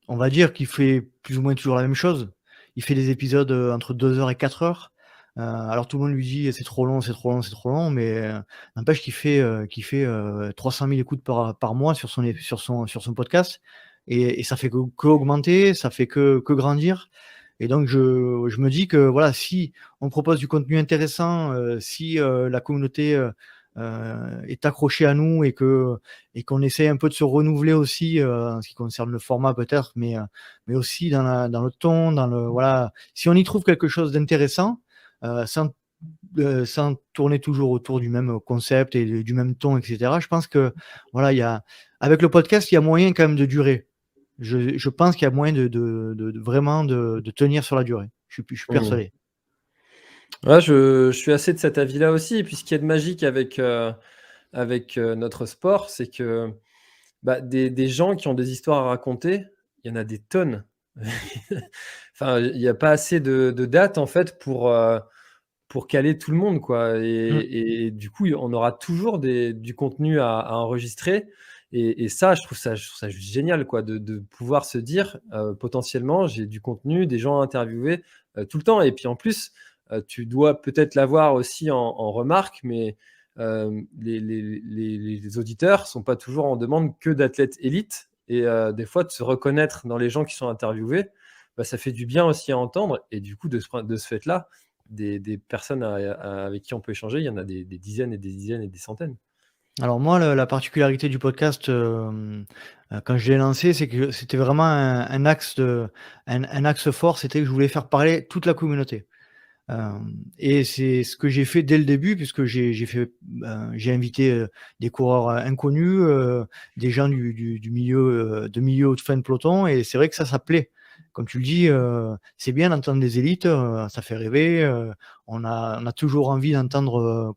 on va dire qu'il fait plus ou moins toujours la même chose. Il fait des épisodes, entre 2 heures et 4 heures. Alors tout le monde lui dit: «C'est trop long, c'est trop long, c'est trop long», mais n'empêche qu'il fait 300 000 écoutes par mois sur son podcast et ça fait qu'augmenter, ça fait que grandir et donc je me dis que voilà, si on propose du contenu intéressant, si, la communauté, est accrochée à nous et qu'on essaie un peu de se renouveler aussi, en ce qui concerne le format peut-être, mais aussi dans le ton, dans le voilà. Si on y trouve quelque chose d'intéressant, sans tourner toujours autour du même concept et du même ton et cetera, je pense que voilà, il y a avec le podcast, il y a moyen quand même de durer. Je pense qu'il y a moyen de vraiment de tenir sur la durée. Je suis Mmh. persuadé. Ouais, je suis assez de cet avis-là aussi, et puis ce qui est de magique avec, notre sport, c'est que, bah, des gens qui ont des histoires à raconter, il y en a des tonnes. Enfin, il y a pas assez de dates en fait pour caler tout le monde, quoi, Mmh, et du coup, on aura toujours du contenu à enregistrer, et ça, je trouve ça juste génial, quoi, de pouvoir se dire, potentiellement: «J'ai du contenu, des gens à interviewer, tout le temps», et puis en plus, tu dois peut-être l'avoir aussi en remarque, mais les auditeurs sont pas toujours en demande que d'athlètes élites, et des fois de se reconnaître dans les gens qui sont interviewés, bah, ça fait du bien aussi à entendre, et du coup de ce fait-là, des personnes avec qui on peut échanger, il y en a des dizaines et des dizaines et des centaines. alors moi, le la particularité du podcast, quand je l'ai lancé, c'est que c'était vraiment un axe fort, c'était que je voulais faire parler toute la communauté. Et c'est ce que j'ai fait dès le début puisque j'ai invité, des coureurs, inconnus, des gens du milieu, de milieu haut de fin de peloton et c'est vrai que ça plaît comme tu le dis, c'est bien d'entendre des élites, ça fait rêver, on a toujours envie d'entendre,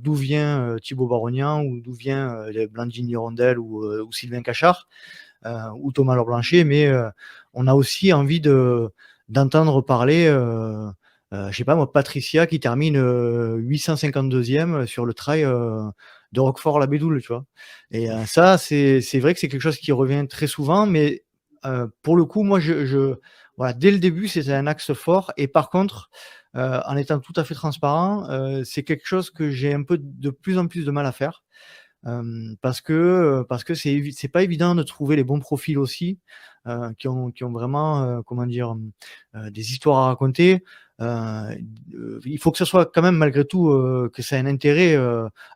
d'où vient, Thibaut Barognan ou d'où vient, les Blandine Hirondelle ou Sylvain Cachard, ou Thomas Laure Blanchet, mais on a aussi envie d'entendre parler, je sais pas moi, Patricia qui termine, 852e sur le trail, de Roquefort-la-Bédoule, tu vois? Et ça, c'est vrai que c'est quelque chose qui revient très souvent, mais pour le coup, moi, voilà, dès le début, c'était un axe fort et par contre, en étant tout à fait transparent, c'est quelque chose que j'ai un peu de plus en plus de mal à faire. Parce que c'est pas évident de trouver les bons profils aussi, qui ont vraiment, comment dire? Des histoires à raconter. Il faut que ce soit quand même malgré tout, que ça ait un intérêt,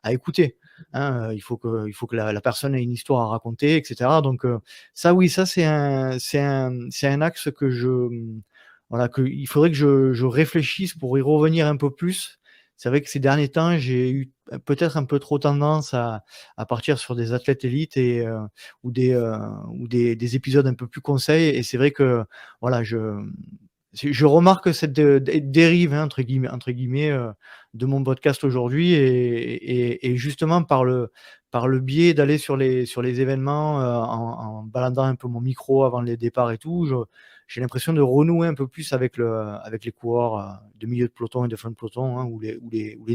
à écouter, hein. Il faut que la personne ait une histoire à raconter et cetera. Donc, ça oui, ça c'est un axe que voilà, qu'il faudrait que je réfléchisse pour y revenir un peu plus. C'est vrai que ces derniers temps, j'ai eu peut-être un peu trop tendance à partir sur des athlètes élites ou des épisodes un peu plus conseils et c'est vrai que, voilà, je remarque cette «dérive», hein, entre guillemets, de mon podcast aujourd'hui et justement par le biais d'aller sur les événements, en baladant un peu mon micro avant les départs et tout, j'ai l'impression de renouer un peu plus avec les coureurs, de milieu de peloton et de fin de peloton, hein, ou les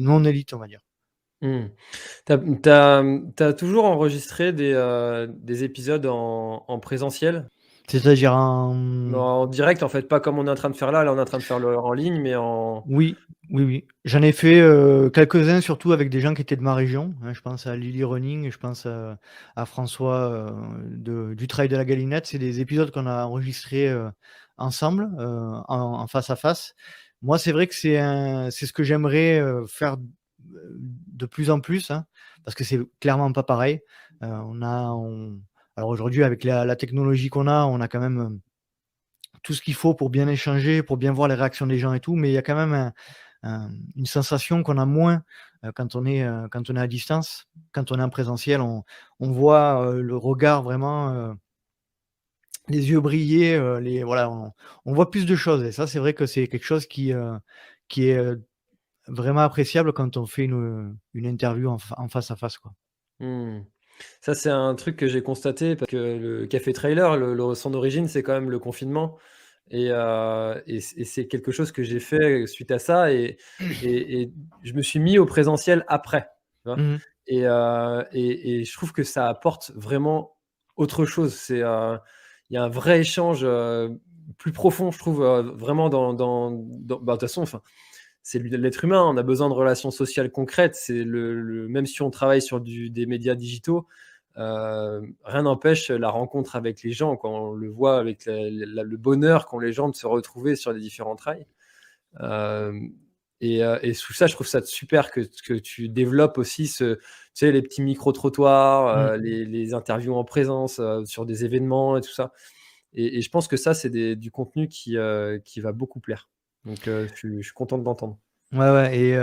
non élites, on va dire. Mmh. Tu as toujours enregistré des épisodes en présentiel? C'est-à-dire en En direct, en fait, pas comme on est en train de faire là. Là, on est en train de faire le en ligne, mais en Oui, oui, oui. J'en ai fait, quelques-uns, surtout avec des gens qui étaient de ma région, hein. Je pense à Lily Running, je pense à François, du Trail de la Galinette. C'est des épisodes qu'on a enregistrés, ensemble, en face à face. Moi, c'est vrai que c'est ce que j'aimerais, faire, de plus en plus, hein, parce que c'est clairement pas pareil. Alors aujourd'hui, avec la technologie qu'on a, on a quand même, tout ce qu'il faut pour bien échanger, pour bien voir les réactions des gens et tout, mais il y a quand même une sensation qu'on a moins, quand on est à distance. Quand on est en présentiel, on voit, le regard vraiment, les yeux briller, voilà, on voit plus de choses et ça, c'est vrai que c'est quelque chose qui est, vraiment appréciable quand on fait une interview en face à face, quoi. mmh. Ça, c'est un truc que j'ai constaté parce que le café trailer, son origine, c'est quand même le confinement et c'est quelque chose que j'ai fait suite à ça et je me suis mis au présentiel après, tu vois? Mmh. Et je trouve que ça apporte vraiment autre chose. Il y a un vrai échange, plus profond, je trouve, vraiment bah, de toute façon, enfin, c'est l'être humain, on a besoin de relations sociales concrètes. C'est même si on travaille sur des médias digitaux, rien n'empêche la rencontre avec les gens. Quand on le voit avec le bonheur qu'ont les gens de se retrouver sur les différents trails. Hem et sous ça, je trouve ça super que tu développes aussi tu sais, les petits micro-trottoirs, Mmh. les interviews en présence, sur des événements et tout ça et je pense que ça, c'est du contenu qui va beaucoup plaire. Donc je suis content de l'entendre. Ouais, ouais et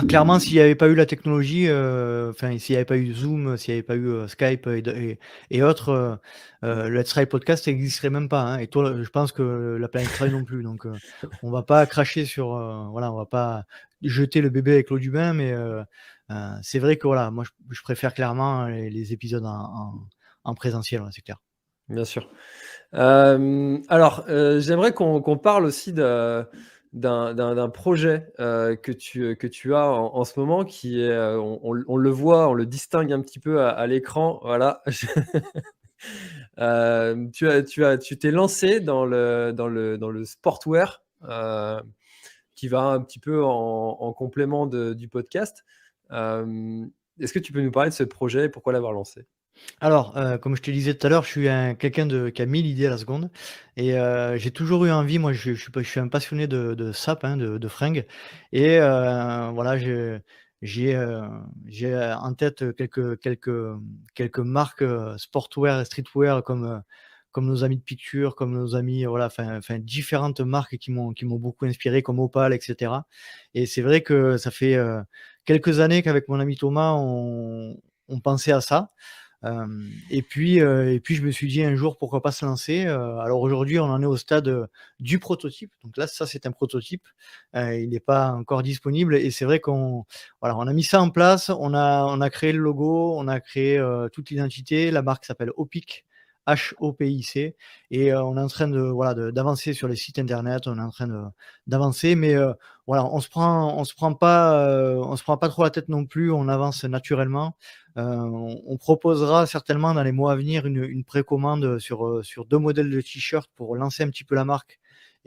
clairement, s'il y avait pas eu la technologie, enfin, s'il y avait pas eu Zoom, s'il y avait pas eu, Skype et autres, le Let's Try podcast n'existerait même pas, hein et toi, je pense que la planète Trail non plus donc on va pas cracher sur, voilà, on va pas jeter le bébé avec l'eau du bain mais c'est vrai que, voilà, moi, je préfère clairement les épisodes en présentiel, ouais, c'est clair. Bien sûr. Alors, j'aimerais qu'on parle aussi d'un projet, que tu as en ce moment qui est, on le voit, on le distingue un petit peu à l'écran, voilà. Tu t'es lancé dans le sportwear, qui va un petit peu en complément du podcast. Est-ce que tu peux nous parler de ce projet et pourquoi l'avoir lancé? Alors, comme je te disais tout à l'heure, je suis quelqu'un qui a 1000 idées à la seconde et j'ai toujours eu envie, moi je suis un passionné de sapes, hein, de fringues et voilà, j'ai en tête quelques marques, sportwear et streetwear comme nos amis de Picture, comme nos amis, voilà, enfin différentes marques qui m'ont beaucoup inspiré comme Opal et cetera et c'est vrai que ça fait, quelques années qu'avec mon ami Thomas, on pensait à ça. Et puis je me suis dit un jour pourquoi pas se lancer. Alors aujourd'hui on en est au stade du prototype. Donc là ça c'est un prototype. Il n'est pas encore disponible et c'est vrai qu'on on a mis ça en place. On a créé le logo, on a créé toute l'identité. La marque s'appelle Hopic. HOPIC et on est en train d'avancer sur les sites internet, on est en train d'avancer, mais on se prend pas trop la tête non plus, on avance naturellement. On proposera certainement dans les mois à venir une précommande sur 2 modèles de t-shirts pour lancer un petit peu la marque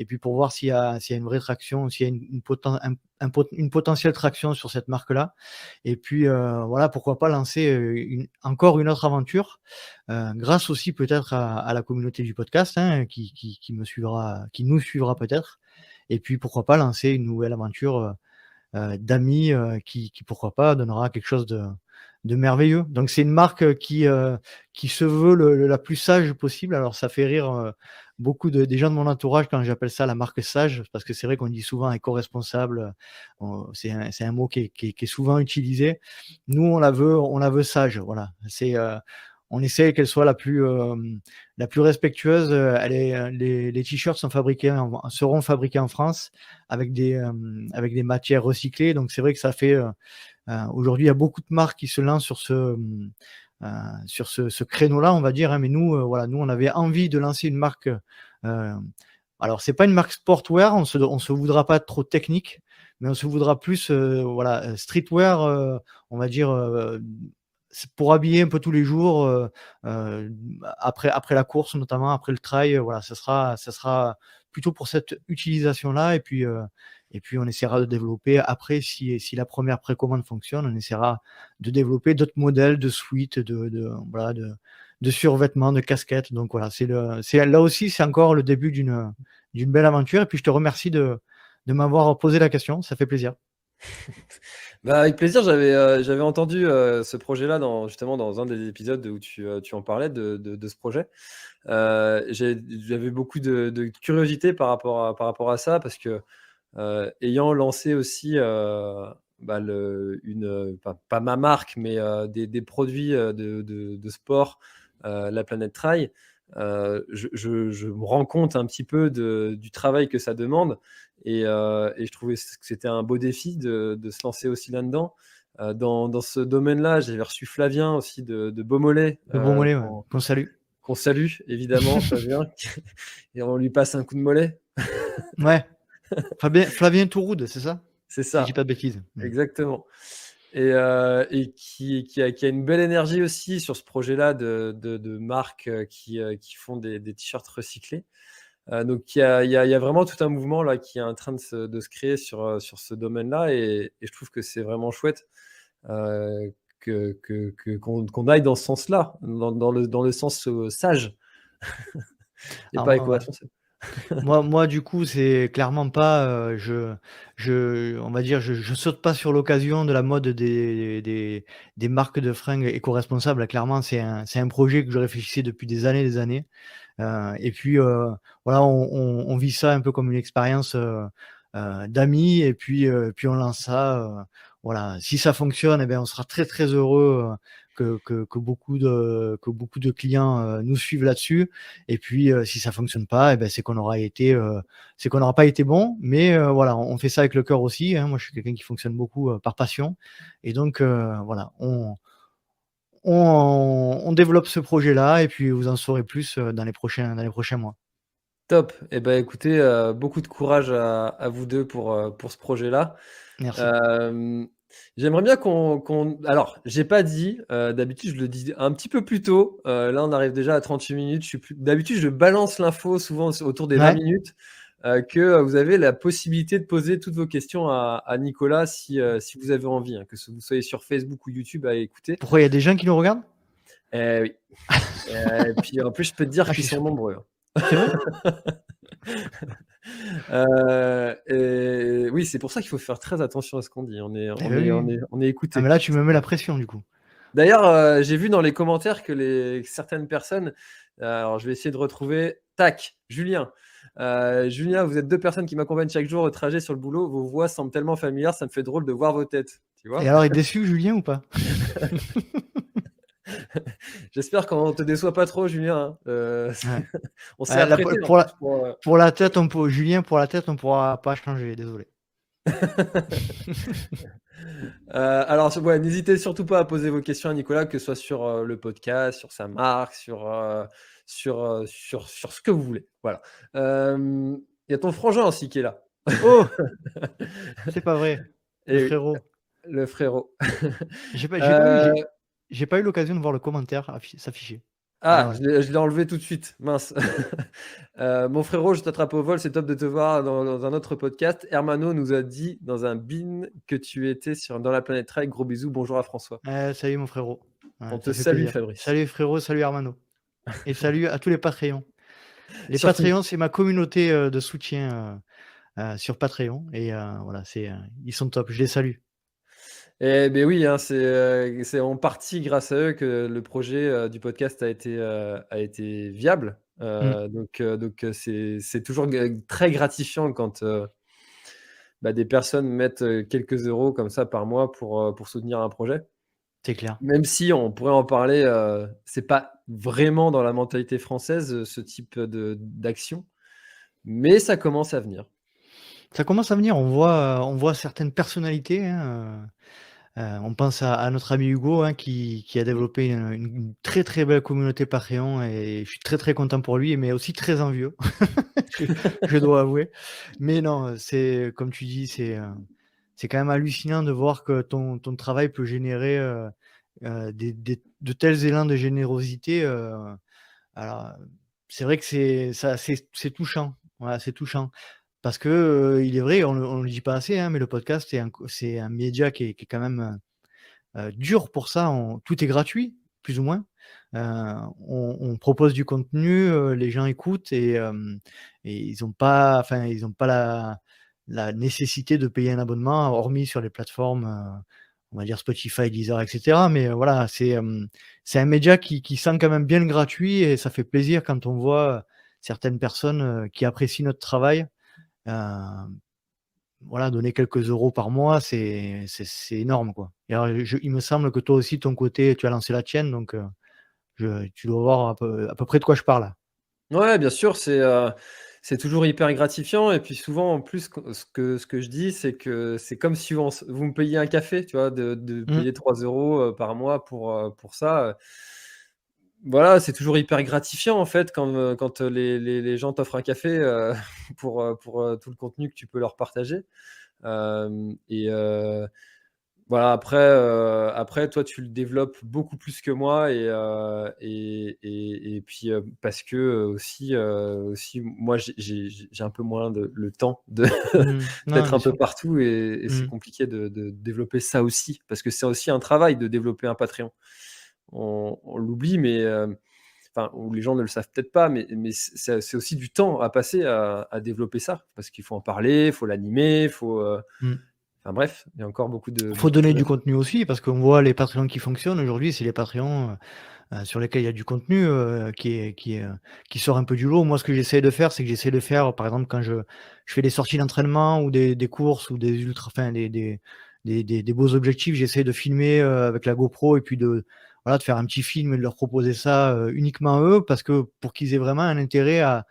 et puis pour voir s'il y a une vraie traction, s'il y a une potentielle traction sur cette marque-là. Et puis pourquoi pas lancer encore une autre aventure, grâce aussi peut-être à la communauté du podcast, hein, qui nous suivra peut-être. Et puis pourquoi pas lancer une nouvelle aventure d'amis qui pourquoi pas donnera quelque chose de merveilleux. Donc c'est une marque qui se veut la plus sage possible. Alors ça fait rire beaucoup des gens de mon entourage quand j'appelle ça la marque sage, parce que c'est vrai qu'on dit souvent éco-responsable, c'est un mot qui est souvent utilisé. Nous on la veut sage, voilà. On essaie qu'elle soit la plus respectueuse. Les t-shirts seront fabriqués en France avec des matières recyclées. Donc c'est vrai que ça fait aujourd'hui il y a beaucoup de marques qui se lancent sur ce créneau-là, on va dire, hein, mais nous on avait envie de lancer une marque. Alors c'est pas une marque sportwear, on se voudra pas trop technique, mais on se voudra plus streetwear, on va dire, pour habiller un peu tous les jours, après la course notamment, après le trail, ça sera plutôt pour cette utilisation-là. Et puis on essaiera de développer après, si la première précommande fonctionne, on essaiera de développer d'autres modèles de suites, de survêtements, de casquettes. Donc voilà, c'est là aussi, c'est encore le début d'une belle aventure. Et puis je te remercie de m'avoir posé la question, ça fait plaisir. Bah, avec plaisir, j'avais entendu ce projet-là justement dans un des épisodes où tu en parlais de ce projet. J'avais beaucoup de curiosité par rapport à ça parce que ayant lancé aussi pas ma marque, mais des produits de sport, la Planète Trail, je me rends compte un petit peu du travail que ça demande et je trouvais que c'était un beau défi de se lancer aussi là-dedans. Dans ce domaine-là, j'avais reçu Flavien aussi de Beaumolet, De Beaumolet, ouais, qu'on salue évidemment, Flavien, et on lui passe un coup de mollet. Ouais. Flavien Touroud, c'est ça? C'est Si je ça, dis pas de bêtises. exactement. Et qui a une belle énergie aussi sur ce projet-là de marques qui font des t-shirts recyclés. Donc il y a vraiment tout un mouvement là qui est en train de se créer sur ce domaine-là et je trouve que c'est vraiment chouette qu'on aille dans ce sens-là, dans le sens sage et Alors pas moi, éco-responsable. moi, du coup, c'est clairement pas, on va dire, je saute pas sur l'occasion de la mode des marques de fringues éco-responsables. Clairement, c'est un projet que je réfléchissais depuis des années. Et puis, on vit ça un peu comme une expérience d'amis et puis on lance ça. Si ça fonctionne, on sera très, très heureux que beaucoup de clients nous suivent là-dessus. Et puis, si ça fonctionne pas, c'est qu'on n'aura pas été bon. Mais on fait ça avec le cœur aussi, hein. Moi, je suis quelqu'un qui fonctionne beaucoup par passion. Et donc, on développe ce projet-là et puis vous en saurez plus dans les prochains mois. Top. Et ben écoutez, beaucoup de courage à vous deux pour ce projet-là. Merci. J'aimerais bien alors, j'ai pas dit, d'habitude je le dis un petit peu plus tôt, là on arrive déjà à 38 minutes, d'habitude je balance l'info souvent autour des 20 Ouais. minutes, que vous avez la possibilité de poser toutes vos questions à Nicolas si vous avez envie, hein, que vous soyez sur Facebook ou YouTube à écouter. Pourquoi il y a des gens qui nous regardent? Oui. Et puis en plus je peux te dire Ah, qu'ils sont nombreux, hein. C'est vrai? Et oui, c'est pour ça qu'il faut faire très attention à ce qu'on dit. On est Oui. Ah écouté. mais là, tu me mets la pression du coup. D'ailleurs, j'ai vu dans les commentaires que certaines personnes, alors je vais essayer de retrouver, tac, Julien. Julien, vous êtes 2 personnes qui m'accompagnent chaque jour au trajet sur le boulot. Vos voix semblent tellement familières, ça me fait drôle de voir vos têtes. Tu vois? Et alors, il est déçu Julien ou pas? J'espère qu'on te déçoit pas trop, Julien, hein. Ouais. On s'est apprêté en Pour plus pour, la tête, Julien, pour la tête, on pourra pas changer, désolé. alors ouais, n'hésitez surtout pas à poser vos questions à Nicolas, que ce soit sur, le podcast, sur sa marque, sur ce que vous voulez. Voilà. Il y a ton frangin aussi qui est là. Oh! C'est pas vrai, le Et oui, frérot. le frérot. J'ai Heu, j'ai pas eu l'occasion de voir le commentaire s'afficher. Ah ah, voilà. je l'ai enlevé tout de suite, mince. Mon frérot, je t'attrape au vol, c'est top de te voir dans un autre podcast. Hermano nous a dit dans un bin que tu étais dans la planète Trail. Gros bisous, bonjour à François. Salut mon frérot. Ouais, On te ça fait salue plaisir. Fabrice. Salut frérot, salut Armano et salut à tous les Patreons. Les Surtout. Patreons, c'est ma communauté, de soutien, sur Patreon et voilà, ils sont top, je les salue. Eh beh, oui, hein, c'est en partie grâce à eux que le projet, du podcast a été viable. Mmh, Donc, c'est toujours très gratifiant quand, bah, des personnes mettent, quelques euros comme ça par mois pour soutenir un projet. c'est clair. Même si on pourrait en parler, c'est pas vraiment dans la mentalité française, ce type d'action, mais ça commence à venir. Ça commence à venir, on voit certaines personnalités, hein, on pense à notre ami Hugo, hein, qui a développé une très, très belle communauté Patreon et je suis très, très content pour lui, mais aussi très envieux, je je dois avouer. Mais non, c'est comme tu dis, c'est quand même hallucinant de voir que ton travail peut générer, des de tels élans de générosité, alors, c'est vrai que c'est touchant. Voilà, c'est touchant. Parce que, il est vrai, on le dit pas assez, hein, mais le podcast, c'est un média qui est quand même, dur pour ça. Tout est gratuit, plus ou moins. Heu, on propose du contenu, les gens écoutent et ils ont pas la nécessité de payer un abonnement, hormis sur les plateformes, on va dire Spotify, Deezer et cetera. Mais, voilà, c'est un média qui sent quand même bien le gratuit et ça fait plaisir quand on voit, certaines personnes, qui apprécient notre travail, heu voilà, donner quelques euros par mois, c'est énorme, quoi. Et alors, il me semble que toi aussi, de ton côté, tu as lancé la tienne, donc tu dois voir à peu près de quoi je parle. Ouais, bien sûr, c'est toujours hyper gratifiant et puis souvent en plus ce que je dis, c'est que c'est comme si vous me payiez un café, tu vois? De Mmh, payer 3 euros par mois pour ça, voilà, c'est toujours hyper gratifiant en fait quand les gens t'offrent un café, pour tout le contenu que tu peux leur partager. Hem et Voilà, après toi, tu le développes beaucoup plus que moi et puis, parce que, aussi moi j'ai un peu moins le temps mmh. Non, d'être bien un peu sûr. partout et c'est Mmh. compliqué de développer ça aussi. Parce que c'est aussi un travail de développer un Patreon. On l'oublie, mais, enfin, ou les gens ne le savent peut-être pas, mais c'est aussi du temps à passer à développer ça. Parce qu'il faut en parler, il faut l'animer, il faut, Mmh. enfin bref, il y a encore Faut beaucoup de donner choses à du faire. contenu aussi parce qu'on voit les Patreons qui fonctionnent aujourd'hui, c'est les Patreons, sur lesquels il y a du contenu, qui sort un peu du lot. Moi, ce que j'essaie de faire, c'est que j'essaie de faire, par exemple, quand je fais des sorties d'entraînement ou des courses ou des ultra enfin des beaux objectifs, j'essaie de filmer, avec la GoPro et puis voilà, de faire un petit film et de leur proposer ça, uniquement à eux parce que pour qu'ils aient vraiment un intérêt à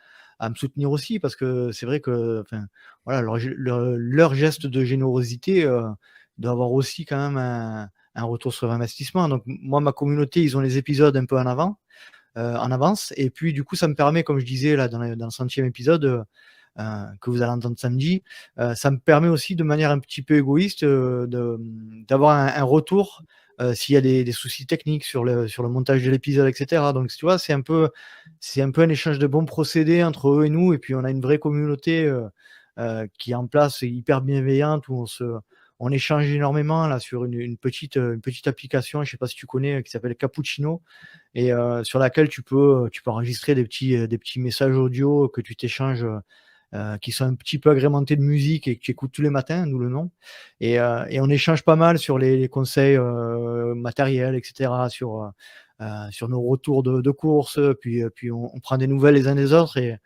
me soutenir aussi. Parce que c'est vrai que, enfin, voilà, leur geste de générosité, doit avoir aussi quand même un retour sur investissement. Donc moi, ma communauté, ils ont les épisodes un peu en avance et puis du coup, ça me permet, comme je disais là dans le 100e épisode, que vous allez entendre samedi, ça me permet aussi de manière un petit peu égoïste, d'avoir un retour, s'il y a des soucis techniques sur le montage de l'épisode et cetera. Donc tu vois, c'est un peu un échange de bons procédés entre eux et nous et puis on a une vraie communauté, qui est en place, hyper bienveillante, où on échange énormément là sur une petite application, je sais pas si tu connais, qui s'appelle Cappuccino et sur laquelle tu peux enregistrer des petits messages audio que tu t'échanges, qui sont un petit peu agrémentés de musique et que tu écoutes tous les matins, d'où le nom et on échange pas mal sur les conseils, matériels et cetera, sur nos retours de courses, puis on prend des nouvelles les uns des autres et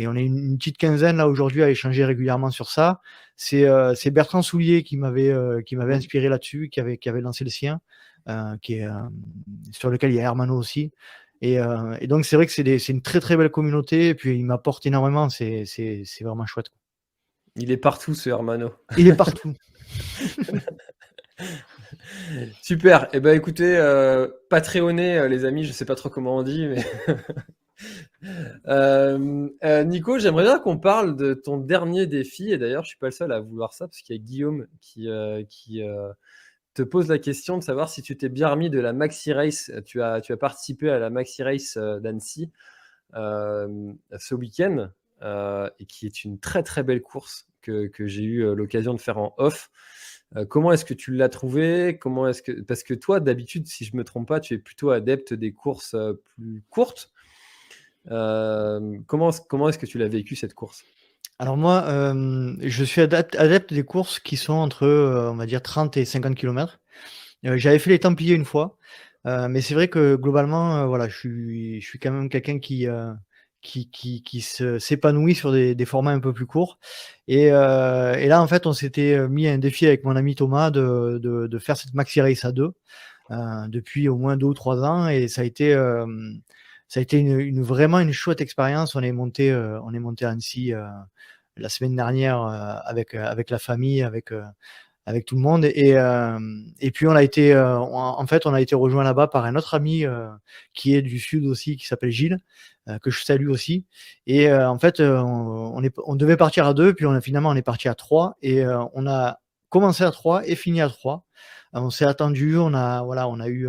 on est une petite quinzaine là aujourd'hui à échanger régulièrement sur ça. C'est Bertrand Soulier qui m'avait Mmh. inspiré là-dessus, qui avait lancé le sien. sur lequel il y a Hermano aussi. Et donc c'est vrai que c'est une très très belle communauté. Et puis il m'apporte énormément. C'est vraiment chouette. Il est partout, ce Hermano. Il est partout. Super. Eh ben, écoutez, Patreonnez, les amis. Je sais pas trop comment on dit, mais Nico, j'aimerais bien qu'on parle de ton dernier défi. Et d'ailleurs, je suis pas le seul à vouloir ça parce qu'il y a Guillaume qui te pose la question de savoir si tu t'es bien remis de la Maxi Race. Tu as participé à la Maxi Race d'Annecy ce week-end, et qui est une très très belle course que j'ai eu l'occasion de faire en off. Comment est-ce que tu l'as trouvé? Parce que toi, d'habitude, si je me trompe pas, tu es plutôt adepte des courses plus courtes. Comment est-ce que tu l'as vécu cette course? Alors moi, je suis adepte des courses qui sont entre, on va dire 30 et 50 kilomètres. J'avais fait les Templiers une fois, mais c'est vrai que globalement, voilà, je suis quand même quelqu'un qui s'épanouit sur des formats un peu plus courts. Et là, en fait, on s'était mis un défi avec mon ami Thomas de faire cette maxi race à 2 depuis au moins 2 ou 3 ans, et ça a été vraiment une chouette expérience. On est monté à Annecy la semaine dernière avec la famille, avec tout le monde. Et puis on a été on a été rejoint là-bas par un autre ami qui est du sud aussi, qui s'appelle Gilles, que je salue aussi. Et en fait, on devait partir à 2, puis finalement on est parti à 3, et on a commencé à 3 et fini à 3. On s'est attendu, on a eu,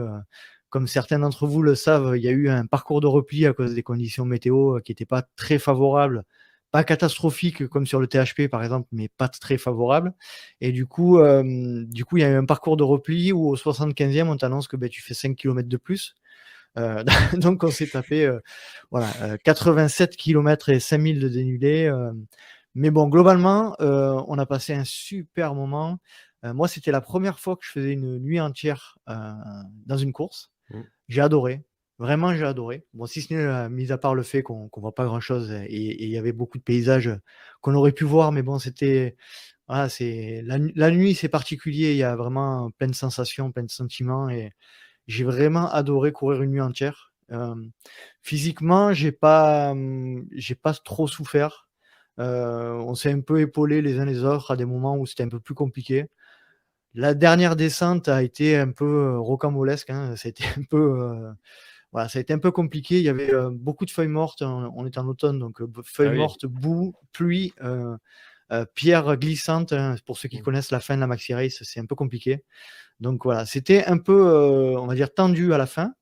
comme certains d'entre vous le savent, il y a eu un parcours de repli à cause des conditions météo qui n'étaient pas très favorables. Pas catastrophique comme sur le THP par exemple, mais pas très favorable. Et du coup, il y a eu un parcours de repli où au 75e, on t'annonce que tu fais 5 kilomètres de plus. Donc on s'est tapé 87 kilomètres et 5000 de dénivelé. Mais bon, globalement, on a passé un super moment. Moi, c'était la première fois que je faisais une nuit entière dans une course. J'ai adoré. Vraiment, j'ai adoré. Bon, si ce n'est mis à part le fait qu'on voit pas grand-chose, et il y avait beaucoup de paysages qu'on aurait pu voir, mais bon, c'était voilà, c'est la nuit, c'est particulier. Il y a vraiment plein de sensations, plein de sentiments, et j'ai vraiment adoré courir une nuit entière. Physiquement, j'ai pas trop souffert. On s'est un peu épaulés les uns les autres à des moments où c'était un peu plus compliqué. La dernière descente a été un peu rocambolesque, hein. Ça a été un peu, voilà, ça a été un peu compliqué. Il y avait beaucoup de feuilles mortes. On est en automne, donc feuilles Ah oui. mortes, boue, pluie, pierres glissantes, hein. Pour ceux qui connaissent la fin de la Maxi Race, c'est un peu compliqué. Donc voilà, c'était un peu, on va dire, tendu à la fin.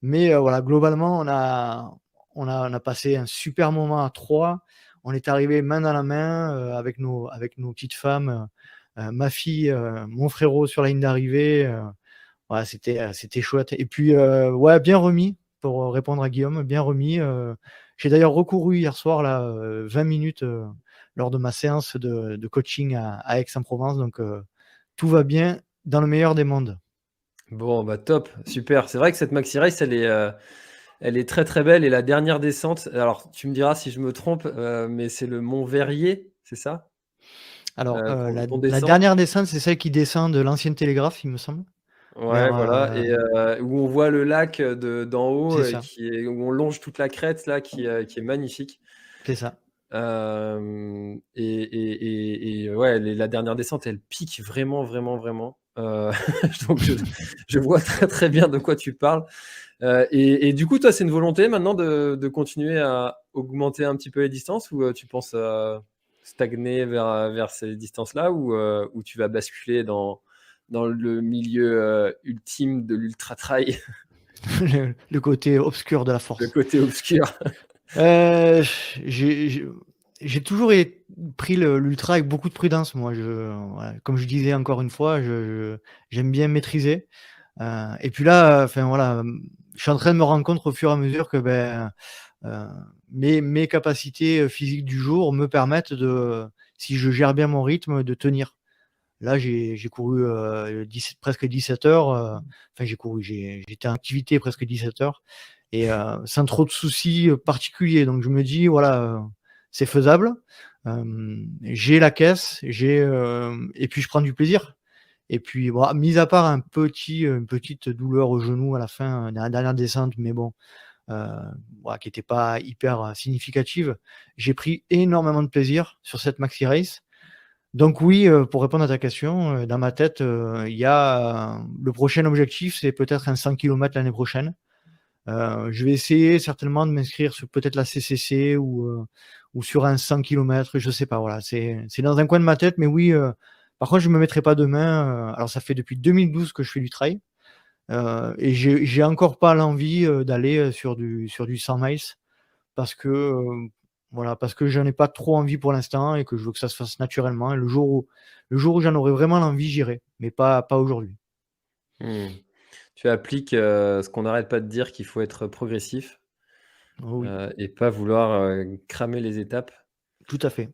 Mais voilà, globalement, on a passé un super moment à 3. On est arrivé main dans la main avec nos petites femmes, ma fille, mon frérot sur la ligne d'arrivée. Ouais, c'était chouette. Et puis, ouais, bien remis, pour répondre à Guillaume, bien remis. J'ai d'ailleurs recouru hier soir, là, 20 minutes lors de ma séance de coaching à Aix-en-Provence. Donc, tout va bien dans le meilleur des mondes. Bon, bah top, super. C'est vrai que cette Maxi Race, elle est très très belle. Et la dernière descente, alors tu me diras si je me trompe, mais c'est le Mont Verrier, c'est ça? Alors, Qu'on la descend? dernière descente, c'est celle qui descend de l'ancienne Télégraphe, il me semble, Ouais, vers, voilà. Et où on voit le lac d'en haut, c'est et ça, où on longe toute la crête là, qui est magnifique. c'est ça. Et ouais, la dernière descente, elle pique vraiment, vraiment, vraiment. Donc je vois très très bien de quoi tu parles. Et du coup, toi, c'est une volonté maintenant de continuer à augmenter un petit peu les distances, ou tu penses stagner vers ces distances-là, ou tu vas basculer dans le milieu ultime de l'ultra-trail, Le côté obscur de la le force. côté obscur? Heu, j'ai j'ai j'ai toujours pris l'ultra avec beaucoup de prudence, moi. Voilà, comme je disais encore une fois, j'aime bien maîtriser. Et puis là, enfin voilà, je suis en train de me rendre compte au fur et à mesure que, heu, mes capacités physiques du jour me permettent si je gère bien mon rythme, de tenir. Là, j'ai couru, 17 presque 17 heures, enfin j'étais en activité presque 17 heures, et sans trop de soucis particuliers. Donc je me dis: «Voilà, c'est faisable». J'ai la caisse, et puis je prends du plaisir. Et puis, bon, mis à part une petite douleur au genou à la fin, dans la dernière descente, mais bon, heu, voilà, qui était pas hyper, significative, j'ai pris énormément de plaisir sur cette maxi race. Donc oui, pour répondre à ta question, dans ma tête, il y a, le prochain objectif, c'est peut-être un 100 kilomètres l'année prochaine. Je vais essayer certainement de m'inscrire sur peut-être la CCC ou sur un 100 kilomètres, je sais pas, voilà, c'est dans un coin de ma tête, mais oui, par contre, je me mettrai pas demain, alors ça fait depuis 2012 que je fais du trail, et j'ai encore pas l'envie, d'aller, sur du 100 miles parce que, voilà, parce que j'en ai pas trop envie pour l'instant et que je veux que ça se fasse naturellement et le jour où j'en aurai vraiment l'envie, j'irai, mais pas aujourd'hui. Mmh. Tu appliques, ce qu'on n'arrête pas de dire qu'il faut être progressif, Oh oui, et pas vouloir, cramer les étapes. tout à fait,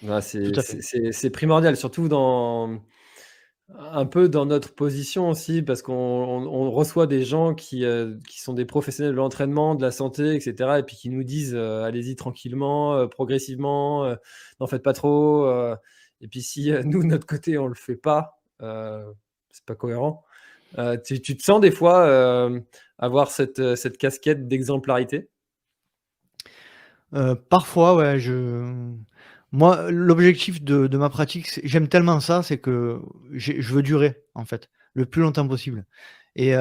Bah, tout c'est à c'est fait. c'est c'est primordial, surtout dans un peu dans notre position aussi, parce qu'on reçoit des gens qui sont des professionnels de l'entraînement, de la santé, et cetera, et puis qui nous disent, «Allez-y tranquillement, progressivement, n'en faites pas trop», et puis si, nous, de notre côté, on le fait pas, c'est pas cohérent. Tu te sens des fois, avoir cette casquette d'exemplarité? Parfois, ouais, moi, l'objectif de ma pratique, j'aime tellement ça, c'est que je veux durer, en fait, le plus longtemps possible et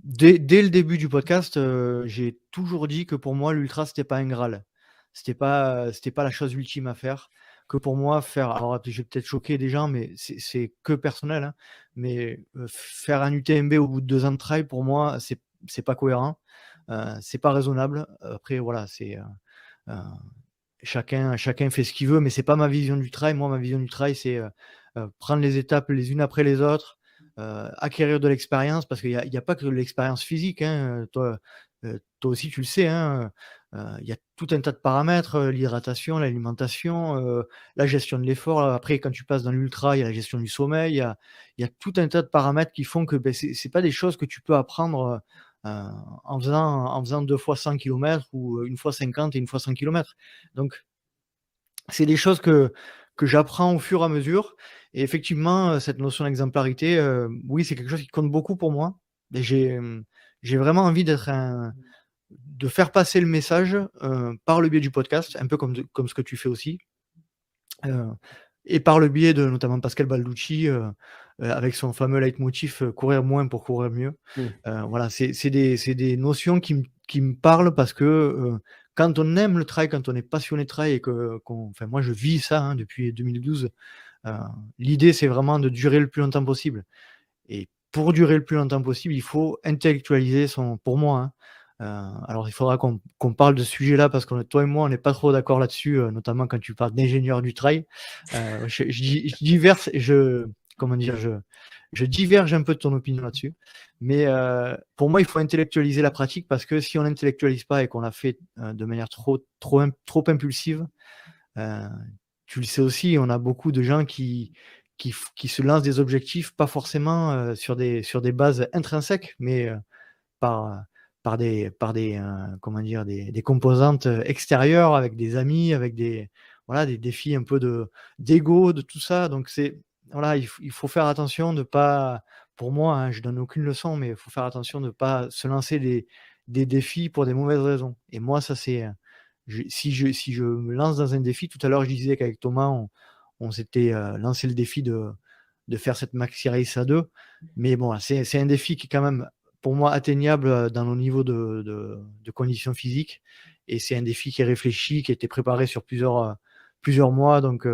dès le début du podcast, j'ai toujours dit que pour moi, l'ultra, c'était pas un graal. C'était pas la chose ultime à faire, que pour moi, alors je vais peut-être choquer des gens, mais c'est que personnel, hein, mais faire un UTMB au bout de 2 ans de trail, pour moi, c'est pas cohérent, c'est pas raisonnable. Après voilà, Heu, chacun fait ce qu'il veut, mais c'est pas ma vision du trail. Moi, ma vision du trail, c'est, prendre les étapes les unes après les autres, acquérir de l'expérience parce qu'il y a pas que l'expérience physique, hein, toi aussi tu le sais, hein, il y a tout un tas de paramètres, l'hydratation, l'alimentation, la gestion de l'effort. Après quand tu passes dans l'ultra, il y a la gestion du sommeil, il y a tout un tas de paramètres qui font que, beh, c'est pas des choses que tu peux apprendre, en faisant 2 fois 100 kilomètres ou, 1 fois 50 et 1 fois 100 kilomètres. Donc c'est des choses que j'apprends au fur et à mesure et effectivement, cette notion d'exemplarité, oui, c'est quelque chose qui compte beaucoup pour moi et j'ai vraiment envie de faire passer le message, par le biais du podcast, un peu comme ce que tu fais aussi. Heu et par le biais de notamment Pascal Balducci, avec son fameux leitmotiv, «Courir moins pour courir mieux». Mmh. Voilà, c'est des notions qui me parlent parce que, quand on aime le trail, quand on est passionné de trail et enfin moi je vis ça, hein, depuis 2012, heu, l'idée c'est vraiment de durer le plus longtemps possible. Et pour durer le plus longtemps possible, il faut intellectualiser pour moi, hein, alors il faudra qu'on parle de ce sujet-là parce que toi et moi, on n'est pas trop d'accord là-dessus, notamment quand tu parles d'ingénieur du trail. Je diverse comment dire? Je diverge un peu de ton opinion là-dessus. Mais, pour moi, il faut intellectualiser la pratique parce que si on n'intellectualise pas et qu'on la fait, de manière trop impulsive, heu, tu le sais aussi, on a beaucoup de gens qui se lancent des objectifs pas forcément, sur des bases intrinsèques, mais, par, comment dire? Des composantes, extérieures avec des amis, avec voilà, des défis un peu d'ego, de tout ça. Donc voilà, il faut faire attention de pas pour moi, hein, je donne aucune leçon, mais il faut faire attention de pas se lancer des défis pour des mauvaises raisons. Et moi, ça c'est, si je me lance dans un défi, tout à l'heure, je disais qu'avec Thomas, on s'était, lancé le défi de faire cette maxi race à 2. Mais bon, c'est un défi qui est quand même, pour moi, atteignable, dans nos niveaux de conditions physiques et c'est un défi qui est réfléchi, qui a été préparé sur plusieurs mois donc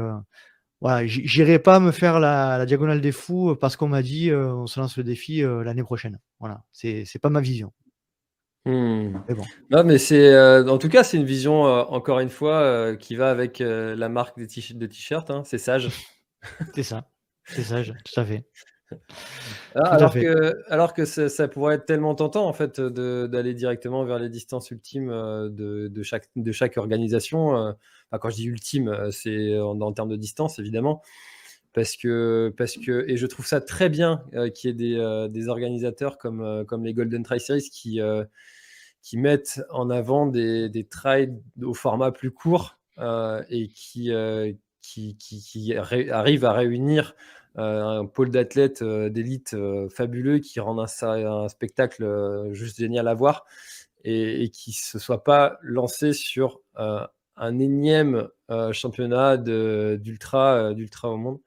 voilà, j'irai pas me faire la diagonale des fous, parce qu'on m'a dit, «On se lance le défi, l'année prochaine». Voilà, c'est pas ma vision, Mmh. mais bon, Non, mais c'est, en tout cas, c'est une vision, encore une fois, qui va avec, la marque des t-shirts, hein, c'est sage. c'est ça, c'est sage, tout à fait, Ah, tout à fait. alors que ça pourrait être tellement tentant, en fait, d'aller directement vers les distances ultimes, de chaque organisation, enfin, quand je dis ultime, c'est en termes de distance, évidemment. Parce que et je trouve ça très bien, qu'il y ait des organisateurs comme les Golden Trail Series qui mettent en avant des trails au format plus court, et qui arrivent à réunir, un pôle d'athlètes d'élite fabuleux qui rendent un spectacle juste génial à voir et qui se soit pas lancé sur un énième championnat d'ultra au monde.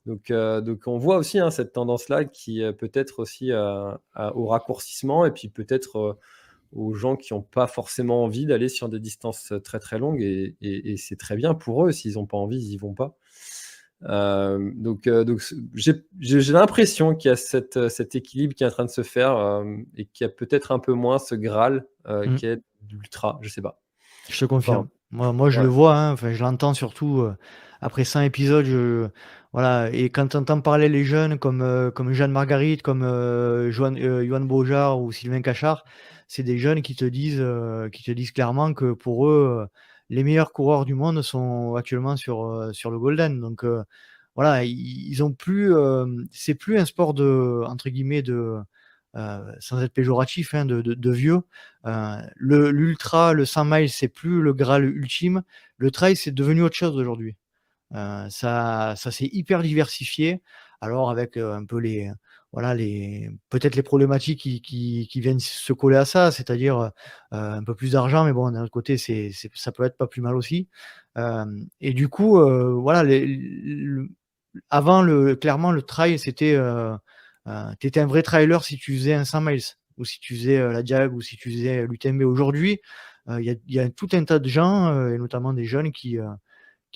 Donc on voit aussi cette tendance-là qui peut-être aussi au raccourcissement et puis peut-être aux gens qui n'ont pas forcément envie d'aller sur des distances très très longues et c'est très bien pour eux. S'ils n'ont pas envie, ils y vont pas. Donc j'ai l'impression qu'il y a cet équilibre qui est en train de se faire et qu'il y a peut-être un peu moins ce Graal Mmh. qui est d'ultra, je sais pas. Je te Enfin, confirme. Moi, je ouais. le vois, hein, enfin, je l'entends surtout, après 100 épisodes, voilà et quand tu entends parler les jeunes comme Jeanne Marguerite, comme, Yoann Beaujard ou Sylvain Cachard, c'est des jeunes qui te disent clairement que pour eux, les meilleurs coureurs du monde sont actuellement sur le Golden donc voilà, ils ont plus, c'est plus un sport de entre guillemets sans être péjoratif, hein, de vieux. L'ultra, le 100 miles, c'est plus le Graal ultime. Le trail, c'est devenu autre chose aujourd'hui. Ça s'est hyper diversifié. Alors avec, un peu voilà les peut-être les problématiques qui viennent se coller à ça, c'est-à-dire, un peu plus d'argent, mais bon, d'un autre côté, ça peut être pas plus mal aussi. Et du coup, voilà avant clairement le trail c'était, tu étais un vrai trailer si tu faisais un 100 miles ou si tu faisais, la Diag ou si tu faisais l'UTMB. Aujourd'hui, il y a tout un tas de gens, et notamment des jeunes qui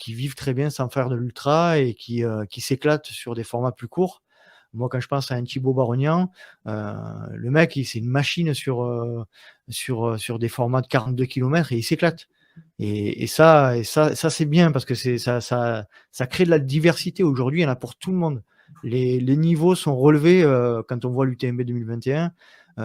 vivent très bien sans faire de l'ultra et qui s'éclatent sur des formats plus courts. Moi, quand je pense à un Thibaut Barognan, le mec, c'est une machine sur des formats de 42 kilomètres et il s'éclate. Ça c'est bien parce que ça crée de la diversité. Aujourd'hui, il y en a pour tout le monde. Les niveaux sont relevés quand on voit l'UTMB 2021.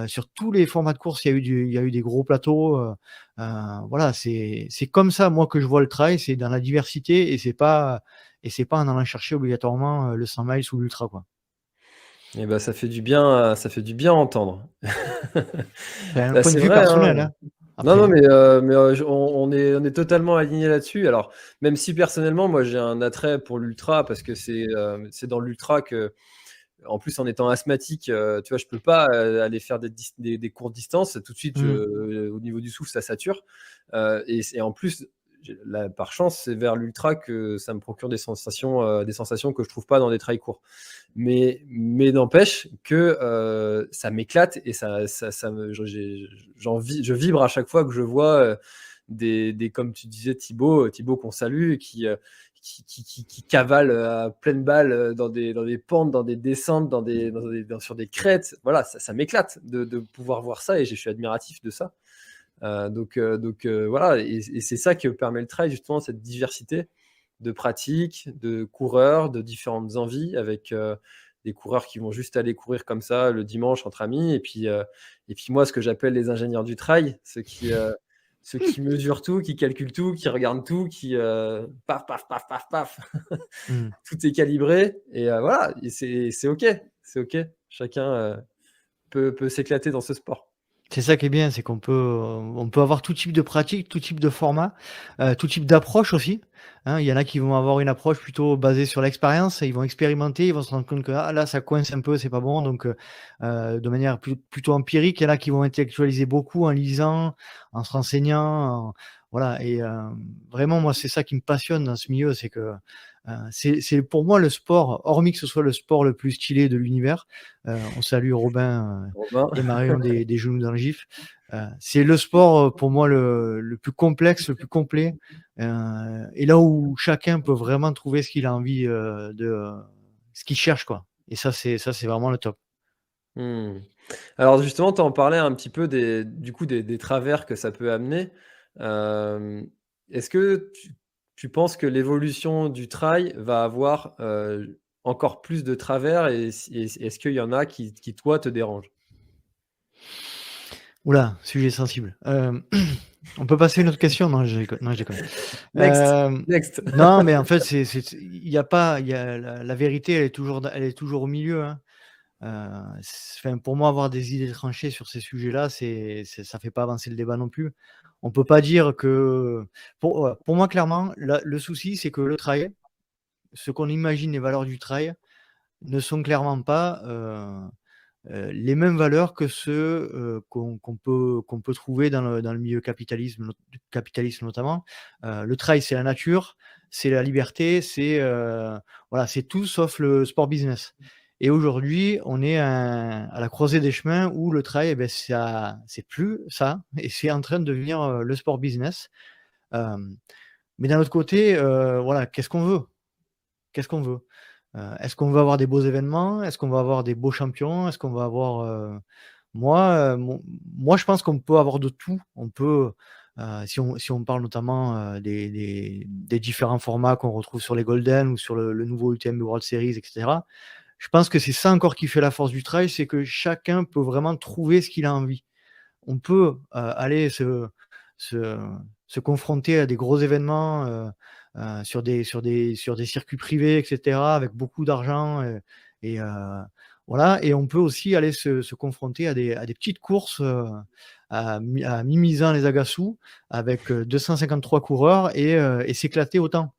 Sur tous les formats de course, il y a eu des gros plateaux. Voilà, c'est comme ça, moi, que je vois le trail, c'est dans la diversité et c'est pas en allant chercher obligatoirement le 100 miles ou l'ultra, quoi. Et ben ça fait du bien à entendre. C'est un Bah, point de c'est vue vrai, hein. personnel, hein, Non, après, non, hein. mais on est totalement alignés là-dessus. Alors, même si personnellement, moi, j'ai un attrait pour l'ultra parce que c'est dans l'ultra que, en plus, en étant asthmatique, tu vois, je peux pas aller faire des courtes distances. Tout de suite, Mmh. au niveau du souffle, ça sature. Et en plus, là, par chance, c'est vers l'ultra que ça me procure des sensations que je trouve pas dans des trails courts. Mais n'empêche que ça m'éclate et je vibre à chaque fois que je vois comme tu disais, Thibaut qu'on salue, qui cavale à pleine balle dans des pentes, dans des descentes, sur des crêtes. Voilà, ça m'éclate de pouvoir voir ça et je suis admiratif de ça. Voilà, et c'est ça que permet le trail, justement, cette diversité de pratiques, de coureurs, de différentes envies, avec des coureurs qui vont juste aller courir comme ça le dimanche entre amis, et puis moi, ce que j'appelle les ingénieurs du trail, ceux qui mesurent tout, qui calculent tout, qui regardent tout, qui paf, paf, paf, paf, paf, Mmh. tout est calibré, et voilà, et c'est OK, c'est OK. Chacun peut s'éclater dans ce sport. C'est ça qui est bien, c'est on peut avoir tout type de pratique, tout type de format, tout type d'approche aussi, hein. Il y en a qui vont avoir une approche plutôt basée sur l'expérience, ils vont expérimenter, ils vont se rendre compte que: «Ah là, ça coince un peu, c'est pas bon», donc de manière plutôt empirique. Il y en a qui vont intellectualiser beaucoup en lisant, en se renseignant, voilà et vraiment moi, c'est ça qui me passionne dans ce milieu, c'est que, c'est pour moi le sport, hormis que ce soit le sport le plus stylé de l'univers, on salue Robin, Robin? et Marion des genoux dans le gif. C'est le sport, pour moi le plus complexe, le plus complet, et là où chacun peut vraiment trouver ce qu'il a envie, ce qu'il cherche quoi et ça c'est vraiment le top. Mmh. Alors justement, tu en parlais un petit peu du coup des travers que ça peut amener. Hem, Est-ce que tu penses que l'évolution du trail va avoir encore plus de travers, et est-ce qu'il y en a qui toi te dérangent? Ouh là, sujet sensible. On peut passer à une autre question? Non, je déconne. Next, next. Non, mais en fait, il y a pas il y a la vérité, elle est toujours au milieu, hein. Enfin, pour moi, avoir des idées tranchées sur ces sujets-là, ça fait pas avancer le débat non plus. On peut pas dire que pour moi, clairement, le souci, c'est que le trail, ce qu'on imagine les valeurs du trail, ne sont clairement pas, les mêmes valeurs que ceux, qu'on peut trouver dans le milieu capitaliste notamment. Le trail, c'est la nature, c'est la liberté, voilà, c'est tout sauf le sport business. Et aujourd'hui, on est à la croisée des chemins où le trail, eh beh, ça c'est plus ça et c'est en train de devenir, le sport business. Hem, mais d'un autre côté, voilà, qu'est-ce qu'on veut? Qu'est-ce qu'on veut? Est-ce qu'on va avoir des beaux événements? Est-ce qu'on va avoir des beaux champions? Est-ce qu'on va avoir, moi, je pense qu'on peut avoir de tout. On peut, si on parle notamment, des différents formats qu'on retrouve sur les Golden ou sur le nouveau UTMB World Series et cetera. Je pense que c'est ça encore qui fait la force du trail, c'est que chacun peut vraiment trouver ce qu'il a envie. On peut, aller se se confronter à des gros événements, sur des circuits privés et cetera, avec beaucoup d'argent, et voilà. Et on peut aussi aller se confronter à des petites courses, à Mimizan les Agassous avec, 253 coureurs et s'éclater autant.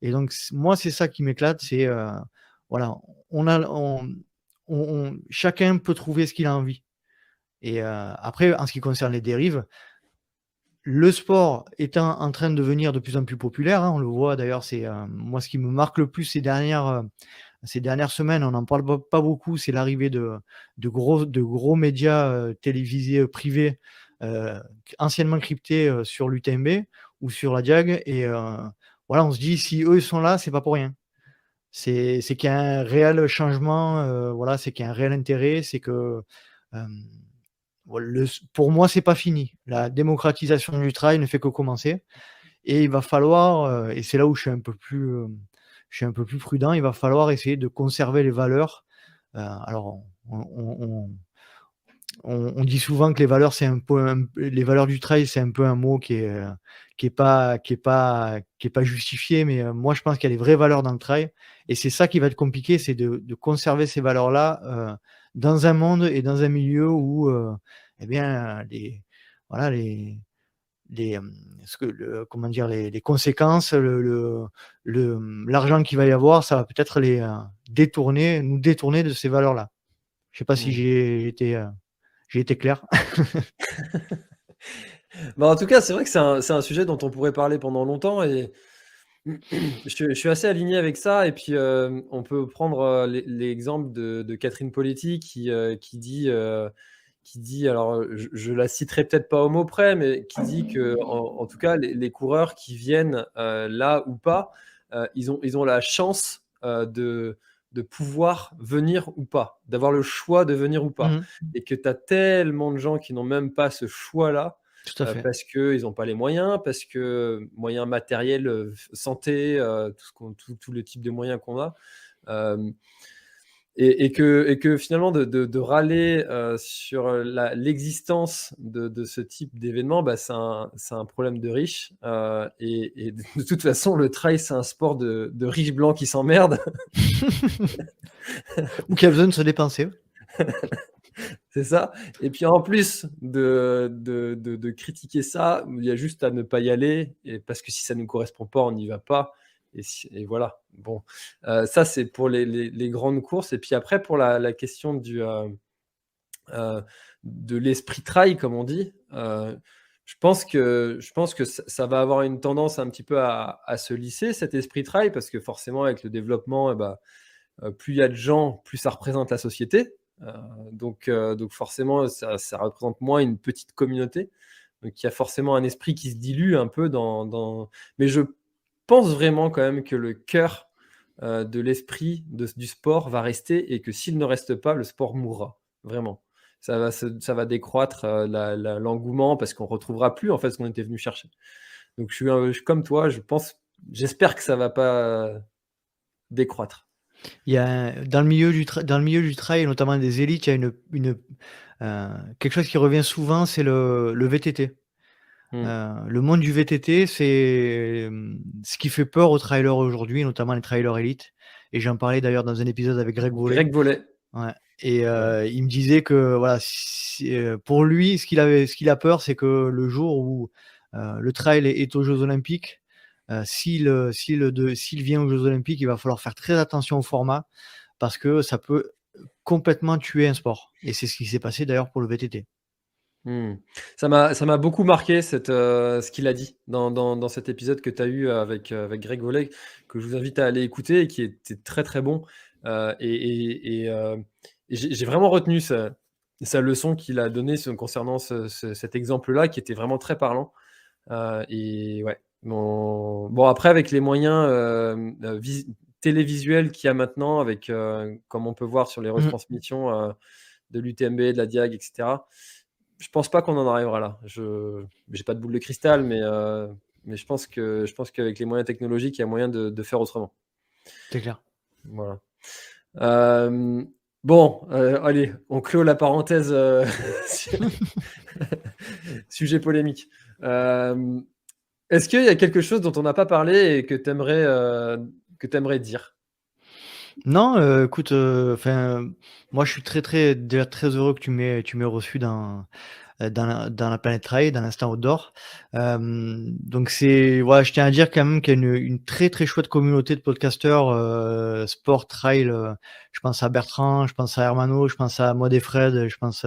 Et donc moi, c'est ça qui m'éclate, c'est, voilà, on a chacun peut trouver ce qu'il a envie. Et après, en ce qui concerne les dérives, le sport étant en train de devenir de plus en plus populaire, hein, on le voit d'ailleurs, moi ce qui me marque le plus ces dernières semaines, on n'en parle pas beaucoup, c'est l'arrivée de gros médias, télévisés, privés, anciennement cryptés, sur l'UTMB ou sur la Diag. Et voilà, on se dit: «Si eux, ils sont là, c'est pas pour rien». C'est qu'il y a un réel changement, voilà, c'est qu'il y a un réel intérêt, c'est que, hem voilà, pour moi, c'est pas fini. La démocratisation du travail ne fait que commencer et il va falloir, et c'est là où je suis un peu plus prudent, il va falloir essayer de conserver les valeurs. Alors on dit souvent que les valeurs, c'est un peu les valeurs du trail, c'est un peu un mot qui est pas justifié, mais moi, je pense qu'il y a des vraies valeurs dans le trail et c'est ça qui va être compliqué, c'est de conserver ces valeurs-là, dans un monde et dans un milieu où, eh bien, voilà, ce que comment dire? Les conséquences, l'argent qu'il va y avoir, ça va peut-être nous détourner de ces valeurs-là. Je sais pas si Mmh. j'ai été clair? Bah, en tout cas, c'est vrai que c'est un sujet dont on pourrait parler pendant longtemps et je suis assez aligné avec ça et puis, on peut prendre, l'exemple de Catherine Poletti qui dit alors, je la citerai peut-être pas au mot près, mais qui dit qu'en tout cas les coureurs qui viennent, là ou pas, ils ont la chance, de pouvoir venir ou pas, d'avoir le choix de venir ou pas Mmh. et que tu as tellement de gens qui n'ont même pas ce choix-là, Tout à fait. parce qu'ils ont pas les moyens, parce que moyens matériels, santé, tout le type de moyens qu'on a, hem et que finalement de râler, sur, l'existence de ce type d'événement, bah, c'est un problème de riches, et de toute façon le trail c'est un sport de riches blancs qui s'emmerdent. Ou qui a besoin de se dépenser. C'est ça et puis en plus de critiquer ça, il y a juste à ne pas y aller et parce que si ça ne nous correspond pas, on n'y va pas et voilà. Bon, ça c'est pour les grandes courses et puis après pour la question heu, de l'esprit trail comme on dit, je pense que ça va avoir une tendance un petit peu à se lisser cet esprit trail parce que forcément avec le développement et bah, plus il y a de gens, plus ça représente la société. Heu, donc forcément, ça représente moins une petite communauté. Donc il y a forcément un esprit qui se dilue un peu mais je pense vraiment quand même que le cœur, de l'esprit du sport va rester et que s'il ne reste pas, le sport mourra, vraiment. Ça va décroître, l'engouement parce qu'on retrouvera plus en fait ce qu'on était venu chercher. Donc je suis comme toi, j'espère que ça va pas décroître. Il y a dans le milieu du trail, notamment des élites, il y a quelque chose qui revient souvent, c'est le VTT. Mmh. Le monde du VTT, c'est, ce qui fait peur aux trailers aujourd'hui, notamment les trailers élites. Et j'en parlais d'ailleurs dans un épisode avec Greg Vollet. Greg Vollet. Ouais. Et Ouais. il me disait que voilà, pour lui, ce qu'il a peur, c'est que le jour où, le trail est aux Jeux olympiques, s'il vient aux Jeux olympiques, il va falloir faire très attention au format parce que ça peut complètement tuer un sport et c'est ce qui s'est passé d'ailleurs pour le VTT. Mmh. Ça m'a beaucoup marqué ce qu'il a dit dans cet épisode que tu as eu avec Greg Volley, que je vous invite à aller écouter et qui était très, très bon. Et j'ai vraiment retenu sa leçon qu'il a donnée concernant cet exemple-là qui était vraiment très parlant. Et ouais, bon après avec les moyens, télévisuels qu'il y a maintenant avec, comme on peut voir sur les Mmh. retransmissions, de l'UTMB, de la Diag et cetera. Je pense pas qu'on en arrivera là. J'ai pas de boule de cristal, mais je pense qu'avec les moyens technologiques, il y a moyen de faire autrement. C'est clair. Voilà. Hem, bon, allez, on clôt la parenthèse, sur sujet polémique. Hem, est-ce qu'il y a quelque chose dont on n'a pas parlé et que tu aimerais dire? Non, écoute, enfin, moi je suis déjà très heureux que tu m'aies reçu dans la Planète Trail, dans l'instant outdoor. Donc c'est voilà, je tiens à dire quand même qu'il y a une très, très chouette communauté de podcasteurs, sport, trail, je pense à Bertrand, je pense à Hermano, je pense à Maud et Fred, je pense,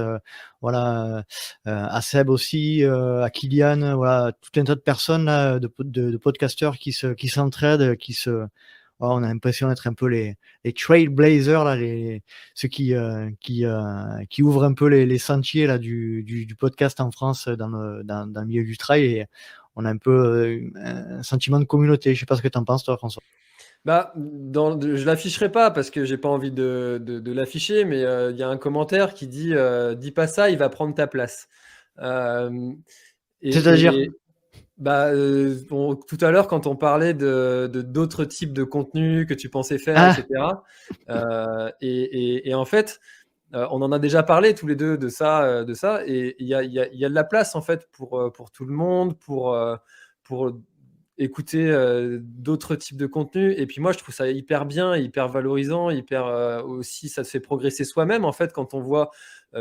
voilà, à Seb aussi, à Kylian, voilà, tout un tas de personnes là, de podcasteurs qui s'entraident, voilà, on a l'impression d'être un peu les trailblazers là, ceux qui ouvrent un peu les sentiers là du podcast en France, dans le milieu du trail et on a un peu, un sentiment de communauté. Je sais pas ce que tu en penses toi, François? Bah, je l'afficherai pas parce que j'ai pas envie de l'afficher, mais il y a un commentaire qui dit, «Dis pas ça, il va prendre ta place». Hem C'est-à-dire? et Bah, tout à l'heure, quand on parlait de d'autres types de contenus que tu pensais faire et Ah! cetera, et en fait, on en a déjà parlé tous les 2 de ça et il y a de la place, en fait, pour tout le monde, pour écouter, d'autres types de contenus et puis moi, je trouve ça hyper bien, hyper valorisant, hyper, aussi ça te fait progresser soi-même, en fait, quand on voit,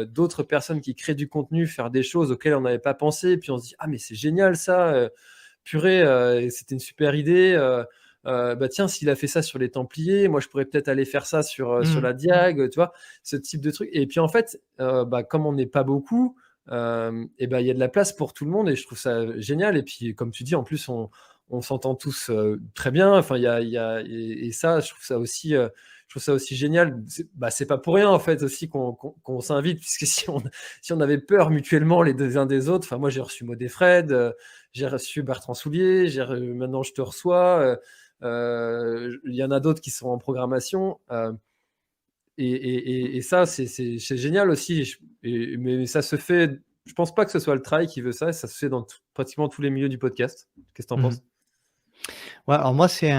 d'autres personnes qui créent du contenu, faire des choses auxquelles on n'avait pas pensé, puis on se dit: «Ah mais c'est génial ça, purée, c'était une super idée, bah, tiens, s'il a fait ça sur les Templiers, moi je pourrais peut-être aller faire ça sur Mmh. la Diag», tu vois? Ce type de truc et puis en fait, bah, comme on n'est pas beaucoup, et bah, il y a de la place pour tout le monde et je trouve ça génial et puis comme tu dis, en plus, on s'entend tous, très bien. Enfin, il y a et ça, je trouve ça aussi génial. C'est pas pour rien, en fait, aussi qu'on s'invite puisque si on avait peur mutuellement les uns des autres, enfin, moi, j'ai reçu Maud et Fred, j'ai reçu Bertrand Soulier, maintenant je te reçois, il y en a d'autres qui sont en programmation, et ça, c'est génial aussi mais ça se fait je pense pas que ce soit le trail qui veut ça, ça se fait dans pratiquement tous les milieux du podcast. Qu'est-ce que tu en Mmh. penses? Ouais, alors moi, c'est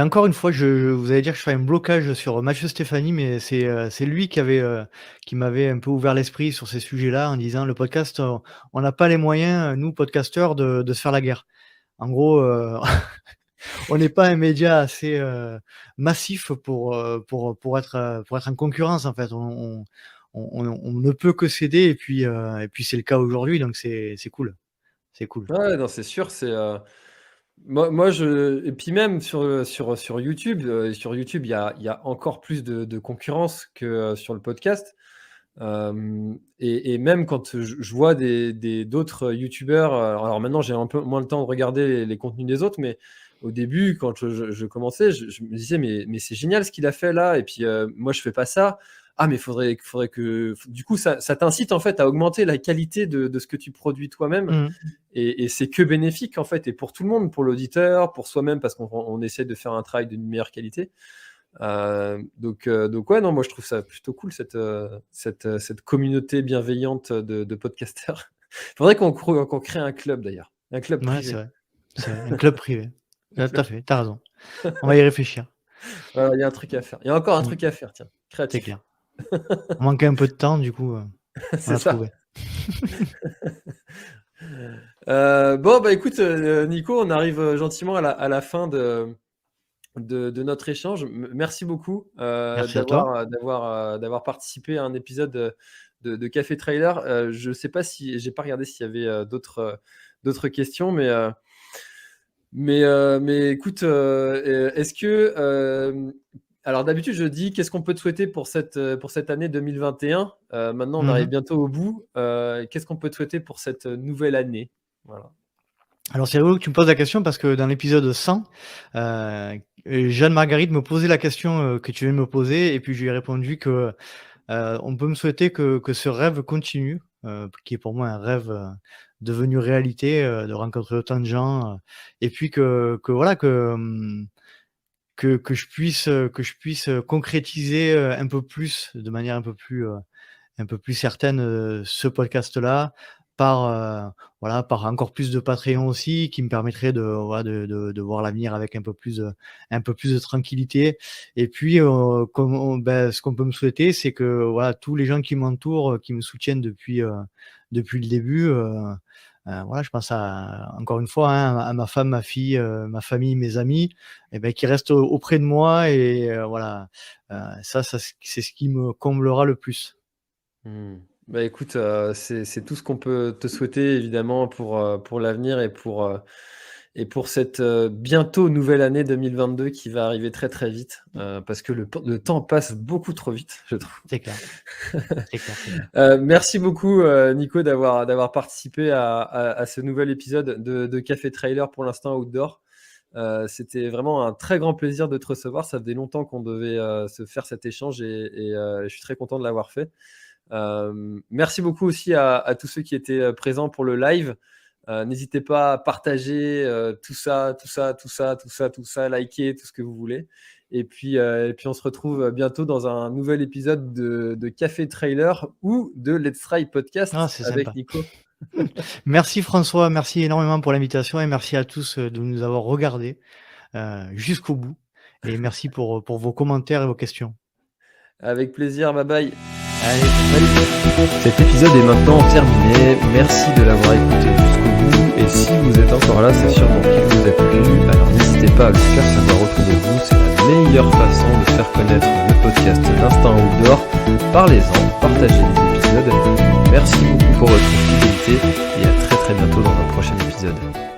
encore une fois, vous allez dire que je fais un blocage sur Mathieu Stéphanie, mais c'est lui qui m'avait un peu ouvert l'esprit sur ces sujets-là en disant: «Le podcast, on n'a pas les moyens, nous podcasteurs de se faire la guerre». En gros, on n'est pas un média assez, massif pour être en concurrence, en fait. On ne peut que céder et puis c'est le cas aujourd'hui, donc c'est cool, c'est cool. Ouais, non, c'est sûr, moi je et puis même sur YouTube, il y a encore plus de concurrence que, sur le podcast. Et même quand je vois d'autres youtubeurs, alors maintenant j'ai un peu moins le temps de regarder les contenus des autres, mais au début quand je commençais, je me disais: «Mais c'est génial ce qu'il a fait là et puis, moi je fais pas ça. Ah mais faudrait que» du coup ça t'incite en fait à augmenter la qualité de ce que tu produis toi-même Mmh. et c'est que bénéfique en fait et pour tout le monde, pour l'auditeur, pour soi-même parce qu'on essaie de faire un travail d'une meilleure qualité. Donc ouais, non, moi je trouve ça plutôt cool cette communauté bienveillante de podcasteurs. Faudrait qu'on crée un club d'ailleurs, un club Ouais, privé. c'est vrai, un club privé. Un Ouais, tout à club fait, tu as raison. On va y réfléchir. Voilà, il y a un truc à faire. Il y a encore un Mmh, truc à faire, tiens, c'est créatif. clair. On manquait un peu de temps, du coup, on C'est l'a ça. trouvé. Bon, bah, écoute, Nico, on arrive, gentiment à la fin de notre échange. Merci beaucoup, Merci à toi. d'avoir participé à un épisode, de Café Trailer. Je sais pas si j'ai pas regardé s'il y avait, d'autres questions, mais écoute, est-ce que, Alors d'habitude, je dis qu'est-ce qu'on peut te souhaiter pour cette année 2021. Maintenant, on arrive bientôt au bout. Qu'est-ce qu'on peut te souhaiter pour cette nouvelle année? Voilà. Alors c'est rigolo que tu me poses la question parce que dans l'épisode 100, Jeanne Marguerite me posait la question que tu viens de me poser et puis je lui ai répondu que on peut me souhaiter que ce rêve continue, qui est pour moi un rêve devenu réalité, de rencontrer autant de gens, et puis que voilà que je puisse concrétiser un peu plus, de manière un peu plus certaine, ce podcast-là par, voilà, par encore plus de Patreon aussi, qui me permettrait de voilà, de voir l'avenir avec un peu plus de tranquillité. Et puis, comme ce qu'on peut me souhaiter, c'est que, voilà, tous les gens qui m'entourent, qui me soutiennent depuis le début, voilà, je pense encore une fois, hein, à ma femme, ma fille, ma famille, mes amis, et ben, qui restent auprès de moi et voilà, ça c'est ce qui me comblera le plus. Mmh. Bah, écoute, c'est tout ce qu'on peut te souhaiter évidemment pour l'avenir et pour cette, bientôt nouvelle année 2022 qui va arriver très, très vite, parce que le temps passe beaucoup trop vite, je trouve. C'est clair. C'est clair, c'est clair. Merci beaucoup, Nico d'avoir participé à ce nouvel épisode de Café Trailer pour l'instant outdoor. C'était vraiment un très grand plaisir de te recevoir. Ça faisait longtemps qu'on devait, se faire cet échange et je suis très content de l'avoir fait. Merci beaucoup aussi à tous ceux qui étaient présents pour le live. N'hésitez pas à partager tout ça, liker tout ce que vous voulez. Et puis on se retrouve bientôt dans un nouvel épisode de Café Trailer ou de Let's Try Podcast C'est avec sympa. Nico. Merci François, merci énormément pour l'invitation et merci à tous de nous avoir regardés jusqu'au bout. Et merci pour vos commentaires et vos questions. Avec plaisir, bye bye. Allez, salut. Cet épisode est maintenant terminé. Merci de l'avoir écouté jusqu'au bout. Et si vous êtes encore là, c'est sûrement qu'il vous a plu. Alors n'hésitez pas à le faire savoir autour de vous. C'est la meilleure façon de faire connaître le podcast d'Instinct Outdoor. Parlez-en, partagez les épisodes. Merci beaucoup pour votre fidélité et à très très bientôt dans un prochain épisode.